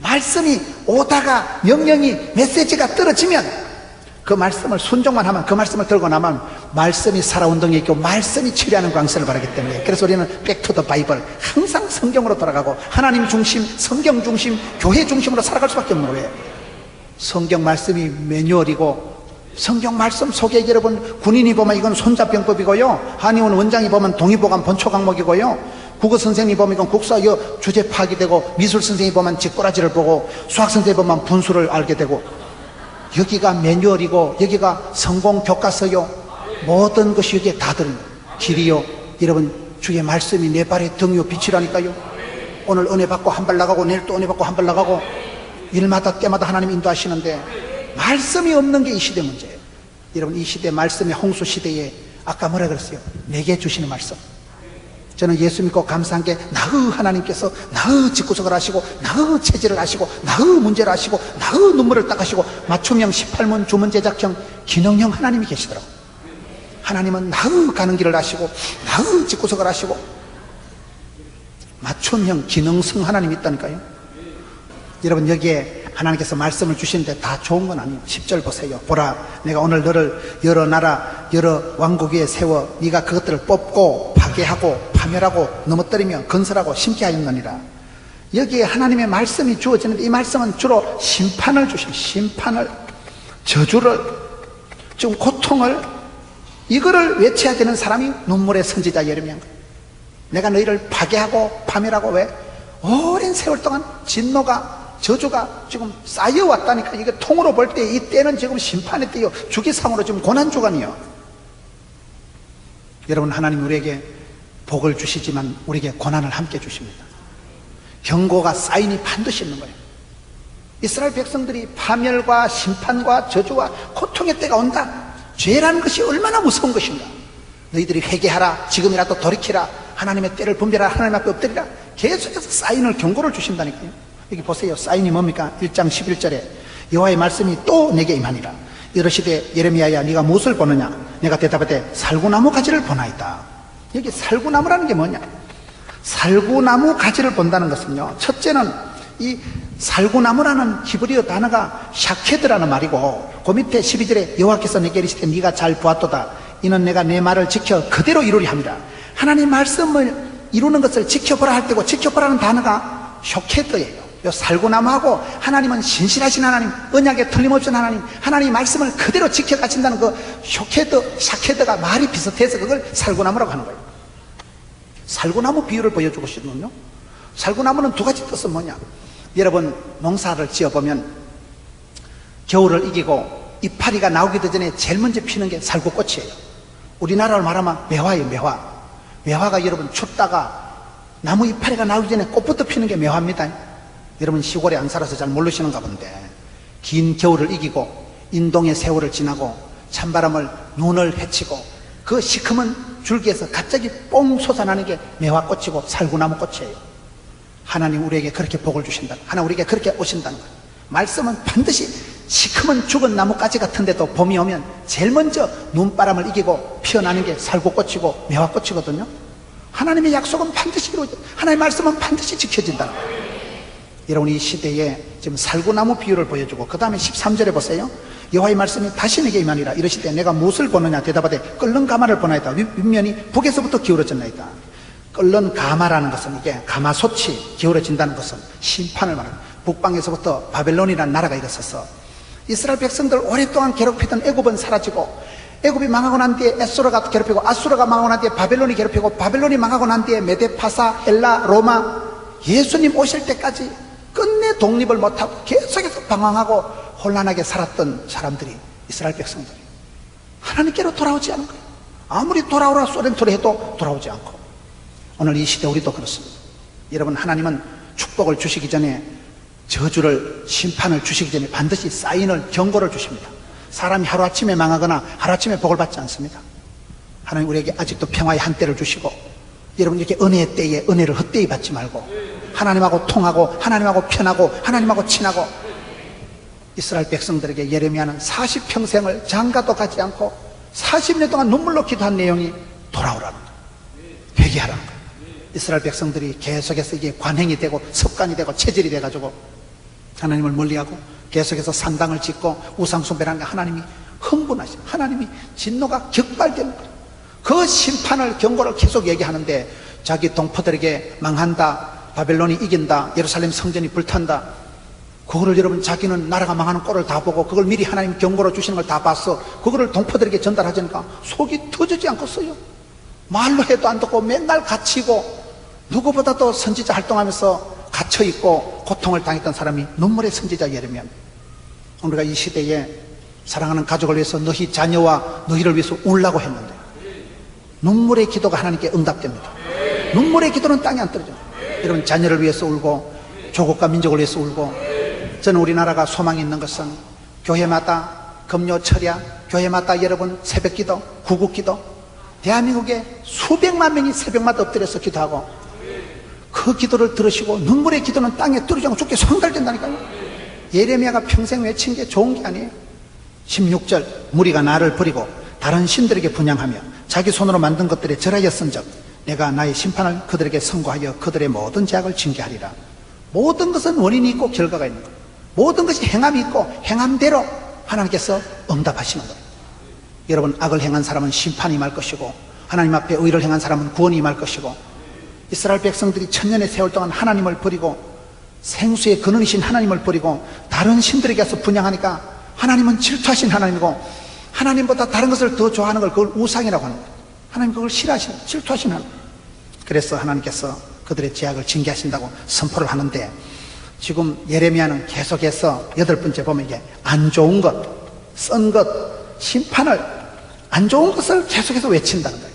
말씀이 오다가 명령이, 메시지가 떨어지면 그 말씀을 순종만 하면, 그 말씀을 들고 나면 말씀이 살아운동에 있고 말씀이 치료하는 광선을 바라기 때문에, 그래서 우리는 백투더 바이블, 항상 성경으로 돌아가고 하나님 중심, 성경 중심, 교회 중심으로 살아갈 수밖에 없는 거예요. 성경 말씀이 매뉴얼이고, 성경 말씀 속에 여러분, 군인이 보면 이건 손잡병법이고요, 한의원 원장이 보면 동의보감 본초 강목이고요, 국어 선생님이 보면 이건 국사 주제 파악이 되고, 미술 선생님이 보면 직꼬라지를 보고, 수학 선생님이 보면 분수를 알게 되고, 여기가 매뉴얼이고 여기가 성공 교과서요. 모든 것이 여기에 다 들은 길이요. 여러분, 주의 말씀이 내 발의 등이요 빛이라니까요. 오늘 은혜 받고 한 발 나가고 내일 또 은혜 받고 한 발 나가고, 일마다 때마다 하나님 인도하시는데 말씀이 없는 게 이 시대 문제예요. 여러분, 이 시대 말씀의 홍수 시대에 아까 뭐라 그랬어요? 내게 주시는 말씀. 저는 예수 믿고 감사한 게, 나의 하나님께서 나의 집구석을 하시고 나의 체질을 하시고 나의 문제를 하시고 나의 눈물을 닦으시고 맞춤형 18문 주문 제작형 기능형 하나님이 계시더라고요. 하나님은 나의 가는 길을 하시고 나의 집구석을 하시고 맞춤형 기능성 하나님이 있다니까요. 여러분, 여기에 하나님께서 말씀을 주시는데 다 좋은 건 아니에요. 10절 보세요. 보라, 내가 오늘 너를 여러 나라 여러 왕국 위에 세워 네가 그것들을 뽑고 파괴하고 파멸하고 넘어뜨리며 건설하고 심게 하였느니라. 여기에 하나님의 말씀이 주어지는데, 이 말씀은 주로 심판을 주십니다. 심판을, 저주를, 좀 고통을, 이거를 외쳐야 되는 사람이 눈물의 선지자 예레미야인 거예요. 내가 너희를 파괴하고 파멸하고, 왜? 오랜 세월 동안 진노가, 저주가 지금 쌓여왔다니까. 이게 통으로 볼 때 이 때는 지금 심판의 때요, 주기상으로 지금 고난주간이요. 여러분, 하나님 우리에게 복을 주시지만 우리에게 고난을 함께 주십니다. 경고가 사인이 반드시 있는 거예요. 이스라엘 백성들이 파멸과 심판과 저주와 고통의 때가 온다. 죄라는 것이 얼마나 무서운 것인가. 너희들이 회개하라, 지금이라도 돌이키라, 하나님의 때를 분별하라, 하나님 앞에 엎드리라. 계속해서 사인을, 경고를 주신다니까요. 여기 보세요. 사인이 뭡니까? 1장 11절에 여호와의 말씀이 또 내게 임하니라. 이르시되 예레미야야, 네가 무엇을 보느냐? 내가 대답하되 살구나무 가지를 보나이다. 여기 살구나무라는 게 뭐냐? 살구나무 가지를 본다는 것은요, 첫째는 이 살구나무라는 히브리어 단어가 샤케드라는 말이고, 그 밑에 12절에 여호와께서 내게 이르시되 네가 잘 보았도다. 이는 내가 내 말을 지켜 그대로 이루리 합니다. 하나님 말씀을 이루는 것을 지켜보라 할 때고, 지켜보라는 단어가 샤케드예요. 살구나무하고 하나님은 신실하신 하나님, 언약에 틀림없는 하나님, 하나님의 말씀을 그대로 지켜가신다는 그 샤케드가 말이 비슷해서 그걸 살구나무라고 하는 거예요. 살구나무 비유를 보여주고 싶은군요. 살구나무는 두 가지 뜻은 뭐냐? 여러분, 농사를 지어보면 겨울을 이기고 이파리가 나오기도 전에 제일 먼저 피는 게 살구꽃이에요. 우리나라로 말하면 매화예요. 매화가 여러분 춥다가 나무 이파리가 나오기 전에 꽃부터 피는 게 매화입니다. 여러분, 시골에 안 살아서 잘 모르시는가 본데, 긴 겨울을 이기고 인동의 세월을 지나고 찬바람을, 눈을 헤치고 그 시커먼 줄기에서 갑자기 뽕 솟아나는 게 매화꽃이고 살구나무 꽃이에요. 하나님 우리에게 그렇게 복을 주신다. 하나님 우리에게 그렇게 오신다는 거예요. 말씀은 반드시 시커먼 죽은 나무가지 같은데도 봄이 오면 제일 먼저 눈바람을 이기고 피어나는 게 살구꽃이고 매화꽃이거든요. 하나님의 약속은 반드시 이루어져, 하나님의 말씀은 반드시 지켜진다는 거예요. 여러분, 이 시대에 지금 살구나무 비유를 보여주고, 그 다음에 13절에 보세요. 여호와의 말씀이 다시 내게 임하니라. 이르시되 내가 무엇을 보느냐? 대답하되 끓는 가마를 보나이다. 윗면이 북에서부터 기울어졌나이다. 끓는 가마라는 것은, 이게 가마솥이 기울어진다는 것은 심판을 말합니다. 북방에서부터 바벨론이라는 나라가 일어서서 이스라엘 백성들 오랫동안 괴롭히던 애굽은 사라지고, 애굽이 망하고 난 뒤에 에스로가 괴롭히고, 아수르가 망하고 난 뒤에 바벨론이 괴롭히고, 바벨론이 망하고 난 뒤에 메데파사, 엘라, 로마, 예수님 오실 때까지 끝내 독립을 못하고 계속해서 방황하고 혼란하게 살았던 사람들이, 이스라엘 백성들이 하나님께로 돌아오지 않은 거예요. 아무리 돌아오라 소렌토를 해도 돌아오지 않고, 오늘 이 시대 우리도 그렇습니다. 여러분, 하나님은 축복을 주시기 전에, 저주를, 심판을 주시기 전에 반드시 사인을, 경고를 주십니다. 사람이 하루아침에 망하거나 하루아침에 복을 받지 않습니다. 하나님 우리에게 아직도 평화의 한때를 주시고, 여러분, 이렇게 은혜의 때에 은혜를 헛되이 받지 말고 하나님하고 통하고 하나님하고 편하고 하나님하고 친하고. 이스라엘 백성들에게 예레미야는 40평생을 장가도 가지 않고 40년 동안 눈물로 기도한 내용이 돌아오라는 거예요. 회개하라는 거예요. 이스라엘 백성들이 계속해서 이게 관행이 되고 습관이 되고 체질이 돼가지고 하나님을 멀리하고 계속해서 산당을 짓고 우상숭배라는 게, 하나님이 흥분하시고 하나님이 진노가 격발됩니다. 그 심판을 경고를 계속 얘기하는데 자기 동포들에게 망한다, 바벨론이 이긴다, 예루살렘 성전이 불탄다, 그거를 여러분 자기는 나라가 망하는 꼴을 다 보고 그걸 미리 하나님 경고로 주시는 걸 다 봤어. 그거를 동포들에게 전달하자니까 속이 터지지 않겠어요. 말로 해도 안 듣고 맨날 갇히고 누구보다도 선지자 활동하면서 갇혀있고 고통을 당했던 사람이 눈물의 선지자 예레미야입니다. 우리가 이 시대에 사랑하는 가족을 위해서 너희 자녀와 너희를 위해서 울라고 했는데 눈물의 기도가 하나님께 응답됩니다. 눈물의 기도는 땅에 안 떨어져요. 여러분 자녀를 위해서 울고 조국과 민족을 위해서 울고, 저는 우리나라가 소망이 있는 것은 교회마다 금요 철야, 교회마다 여러분 새벽기도, 구국기도, 대한민국에 수백만 명이 새벽마다 엎드려서 기도하고 그 기도를 들으시고 눈물의 기도는 땅에 떨어지지 않고 죽게 손달된다니까요. 예레미야가 평생 외친 게 좋은 게 아니에요. 16절 무리가 나를 버리고 다른 신들에게 분향하며 자기 손으로 만든 것들에 절하였은즉 내가 나의 심판을 그들에게 선고하여 그들의 모든 죄악을 징계하리라. 모든 것은 원인이 있고 결과가 있는 거예요. 모든 것이 행함이 있고 행함대로 하나님께서 응답하시는 거예요. 여러분 악을 행한 사람은 심판이 임할 것이고 하나님 앞에 의를 행한 사람은 구원이 임할 것이고, 이스라엘 백성들이 천년의 세월 동안 하나님을 버리고 생수의 근원이신 하나님을 버리고 다른 신들에게 가서 분향하니까 하나님은 질투하신 하나님이고 하나님보다 다른 것을 더 좋아하는 걸 그걸 우상이라고 하는 거예요. 하나님 그걸 싫어하시는, 질투하신 하나님. 그래서 하나님께서 그들의 죄악을 징계하신다고 선포를 하는데, 지금 예레미야는 계속해서 8번째 보면 이게 안 좋은 것, 쓴 것, 심판을, 안 좋은 것을 계속해서 외친다는 거예요.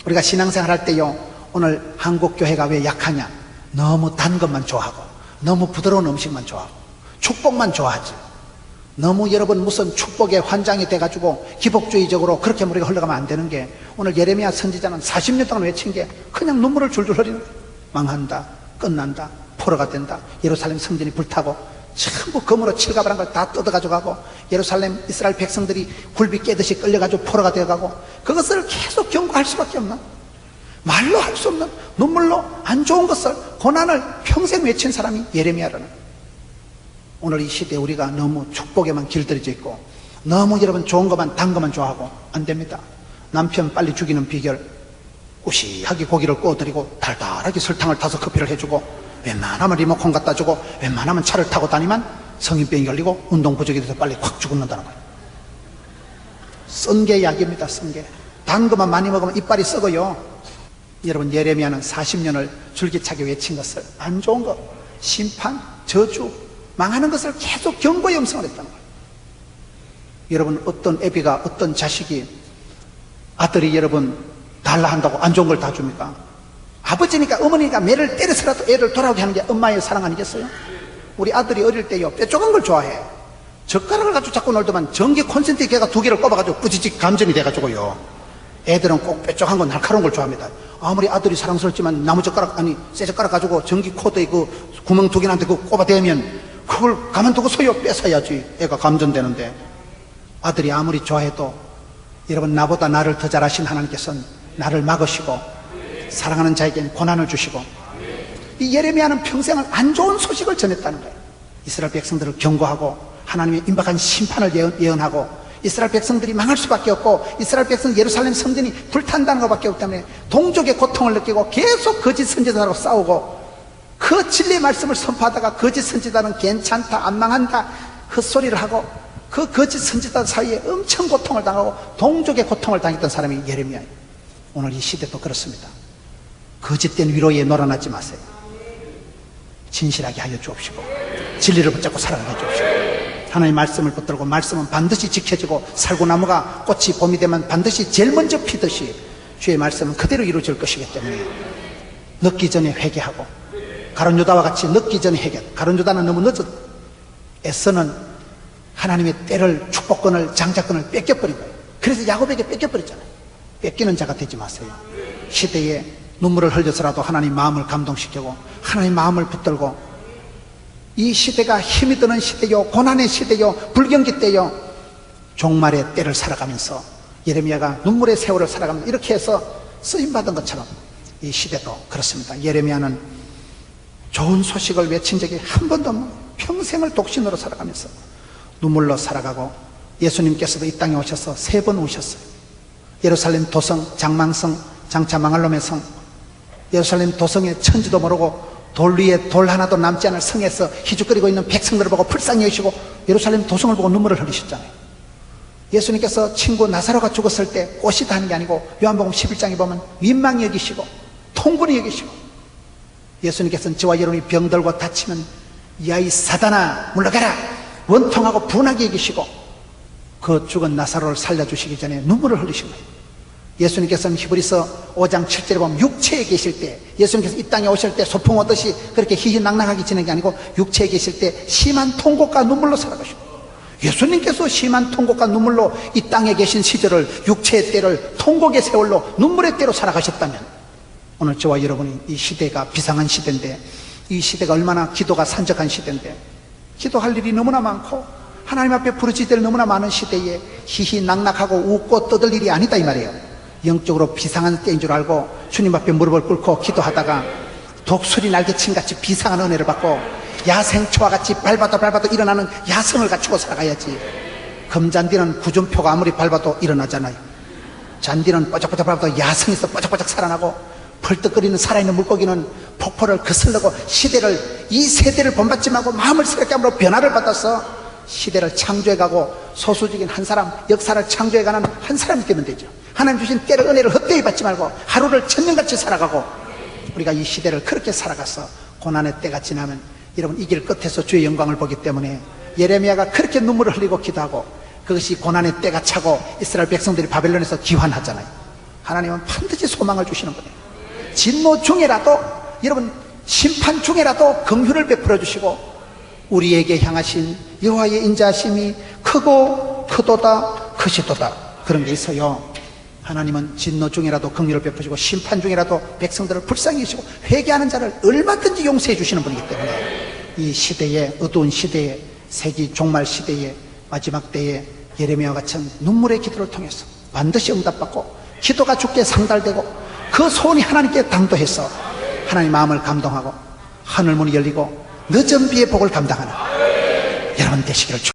우리가 신앙생활 할 때요, 오늘 한국 교회가 왜 약하냐? 너무 단 것만 좋아하고 너무 부드러운 음식만 좋아하고 축복만 좋아하지. 너무 여러분 무슨 축복의 환장이 돼가지고 기복주의적으로 그렇게 우리가 흘러가면 안 되는 게, 오늘 예레미야 선지자는 40년 동안 외친 게 그냥 눈물을 줄줄 흘리는 거예요. 망한다, 끝난다, 포로가 된다, 예루살렘 성전이 불타고 전부 검으로 칠갑을한 걸 다 뜯어가지고 예루살렘 이스라엘 백성들이 굴비 깨듯이 끌려가지고 포로가 되어가고, 그것을 계속 경고할 수밖에 없는, 말로 할 수 없는 눈물로 안 좋은 것을, 고난을 평생 외친 사람이 예레미야라는. 오늘 이 시대에 우리가 너무 축복에만 길들여져 있고 너무 여러분 좋은 것만, 단 것만 좋아하고 안 됩니다. 남편 빨리 죽이는 비결, 꾸시하게 고기를 구워드리고 달달하게 설탕을 타서 커피를 해주고 웬만하면 리모컨 갖다 주고 웬만하면 차를 타고 다니면 성인병이 걸리고 운동 부족이 돼서 빨리 확 죽는다는 거예요. 쓴 게 약입니다. 쓴 게. 단 것만 많이 먹으면 이빨이 썩어요. 여러분 예레미야는 40년을 줄기차게 외친 것을, 안 좋은 것, 심판, 저주, 망하는 것을 계속 경고의 음성을 했다는 거예요. 여러분 어떤 애비가, 어떤 자식이 아들이 여러분 달라 한다고 안 좋은 걸 다 줍니까? 아버지니까 어머니가 매를 때려서라도 애를 돌아오게 하는 게 엄마의 사랑 아니겠어요? 우리 아들이 어릴 때요 뾰족한 걸 좋아해. 젓가락을 가지고 자꾸 놀더만 전기 콘센트 개가 2개를 꼽아가지고 뿌지직 감전이 돼가지고요. 애들은 꼭 뾰족한 거, 날카로운 걸 좋아합니다. 아무리 아들이 사랑스럽지만 나무 젓가락, 아니 쇠 젓가락 가지고 전기 코드에 그 구멍 2개한테 그 꼽아대면 그걸 가만두고 소요 뺏어야지 애가 감전되는데, 아들이 아무리 좋아해도 여러분 나보다 나를 더 잘하신 하나님께서는 나를 막으시고 사랑하는 자에게는 고난을 주시고, 이 예레미야는 평생을 안 좋은 소식을 전했다는 거예요. 이스라엘 백성들을 경고하고 하나님의 임박한 심판을 예언하고 이스라엘 백성들이 망할 수밖에 없고 이스라엘 백성 예루살렘 성전이 불탄다는 것밖에 없기 때문에 동족의 고통을 느끼고 계속 거짓 선지자로 싸우고, 그 진리의 말씀을 선포하다가 거짓 선지자는 괜찮다, 안 망한다 헛소리를 하고 그 거짓 선지자 사이에 엄청 고통을 당하고 동족의 고통을 당했던 사람이 예레미야예요. 오늘 이 시대도 그렇습니다. 거짓된 위로에 놀아나지 마세요. 진실하게 하여 주옵시고 진리를 붙잡고 살아가게 해주옵시고, 하나님의 말씀을 붙들고 말씀은 반드시 지켜지고 살구나무가 꽃이 봄이 되면 반드시 제일 먼저 피듯이 주의 말씀은 그대로 이루어질 것이기 때문에 늦기 전에 회개하고, 가룟 유다와 같이 늦기 전에 회개. 가룟 유다는 너무 늦었, 애써는 하나님의 때를, 축복권을, 장자권을 뺏겨버린 거예요. 그래서 야곱에게 뺏겨버렸잖아요. 뺏기는 자가 되지 마세요. 시대에 눈물을 흘려서라도 하나님 마음을 감동시키고 하나님 마음을 붙들고, 이 시대가 힘이 드는 시대요, 고난의 시대요, 불경기 때요, 종말의 때를 살아가면서 예레미야가 눈물의 세월을 살아가면서 이렇게 해서 쓰임받은 것처럼 이 시대도 그렇습니다. 예레미야는 좋은 소식을 외친 적이 한 번도 없는, 평생을 독신으로 살아가면서 눈물로 살아가고 예수님께서도 이 땅에 오셔서 3번 오셨어요. 예루살렘 도성, 장망성, 장차 망할 놈의 성, 예루살렘 도성의 천지도 모르고 돌 위에 돌 하나도 남지 않을 성에서 희죽거리고 있는 백성들을 보고 불쌍히 여기시고 예루살렘 도성을 보고 눈물을 흘리셨잖아요. 예수님께서 친구 나사로가 죽었을 때 꽃이다 하는 게 아니고 요한복음 11장에 보면 민망히 여기시고 통분히 여기시고, 예수님께서는 저와 여러분이 병들고 다치면 야 이 사단아 물러가라 원통하고 분하게 여기시고 그 죽은 나사로를 살려주시기 전에 눈물을 흘리신 거예요. 예수님께서는 히브리서 5장 7절에 보면 육체에 계실 때, 예수님께서 이 땅에 오실 때 소풍 오듯이 그렇게 희희낙낙하게 지는 게 아니고 육체에 계실 때 심한 통곡과 눈물로 살아가시고, 예수님께서 심한 통곡과 눈물로 이 땅에 계신 시절을, 육체의 때를 통곡의 세월로 눈물의 때로 살아가셨다면, 오늘 저와 여러분이 이 시대가 비상한 시대인데, 이 시대가 얼마나 기도가 산적한 시대인데, 기도할 일이 너무나 많고 하나님 앞에 부르짖을 너무나 많은 시대에 희희낙낙하고 웃고 떠들 일이 아니다 이 말이에요. 영적으로 비상한 때인 줄 알고 주님 앞에 무릎을 꿇고 기도하다가 독수리 날개침같이 비상한 은혜를 받고 야생초와 같이 밟아도 일어나는 야성을 갖추고 살아가야지. 금잔디는 구준표가 아무리 밟아도 일어나잖아요. 잔디는 뻐쩍뻐쩍 밟아도 야성에서 뻐쩍뻐쩍 살아나고, 펄떡거리는 살아있는 물고기는 폭포를 거슬러고 시대를, 이 세대를 본받지 말고 마음을 새롭게 함으로 변화를 받아서 시대를 창조해가고 소수적인 한 사람, 역사를 창조해가는 한 사람이 되면 되죠. 하나님 주신 때를, 은혜를 헛되이 받지 말고 하루를 천년같이 살아가고, 우리가 이 시대를 그렇게 살아가서 고난의 때가 지나면 여러분 이 길 끝에서 주의 영광을 보기 때문에 예레미야가 그렇게 눈물을 흘리고 기도하고, 그것이 고난의 때가 차고 이스라엘 백성들이 바벨론에서 기환하잖아요. 하나님은 반드시 소망을 주시는 분이에요. 진노 중에라도, 여러분 심판 중에라도 긍휼을 베풀어 주시고, 우리에게 향하신 여호와의 인자하심이 크고 크도다 크시도다, 그런 게 있어요. 하나님은 진노 중에라도 긍휼을 베푸시고 심판 중에라도 백성들을 불쌍히 여기시고 회개하는 자를 얼마든지 용서해 주시는 분이기 때문에 이 시대에, 어두운 시대에, 세기 종말 시대에, 마지막 때에 예레미야와 같은 눈물의 기도를 통해서 반드시 응답받고 기도가 주께 상달되고 그 소원이 하나님께 당도해서 하나님 마음을 감동하고 하늘문이 열리고 늦은 비의 복을 감당하는 여러분 되시기를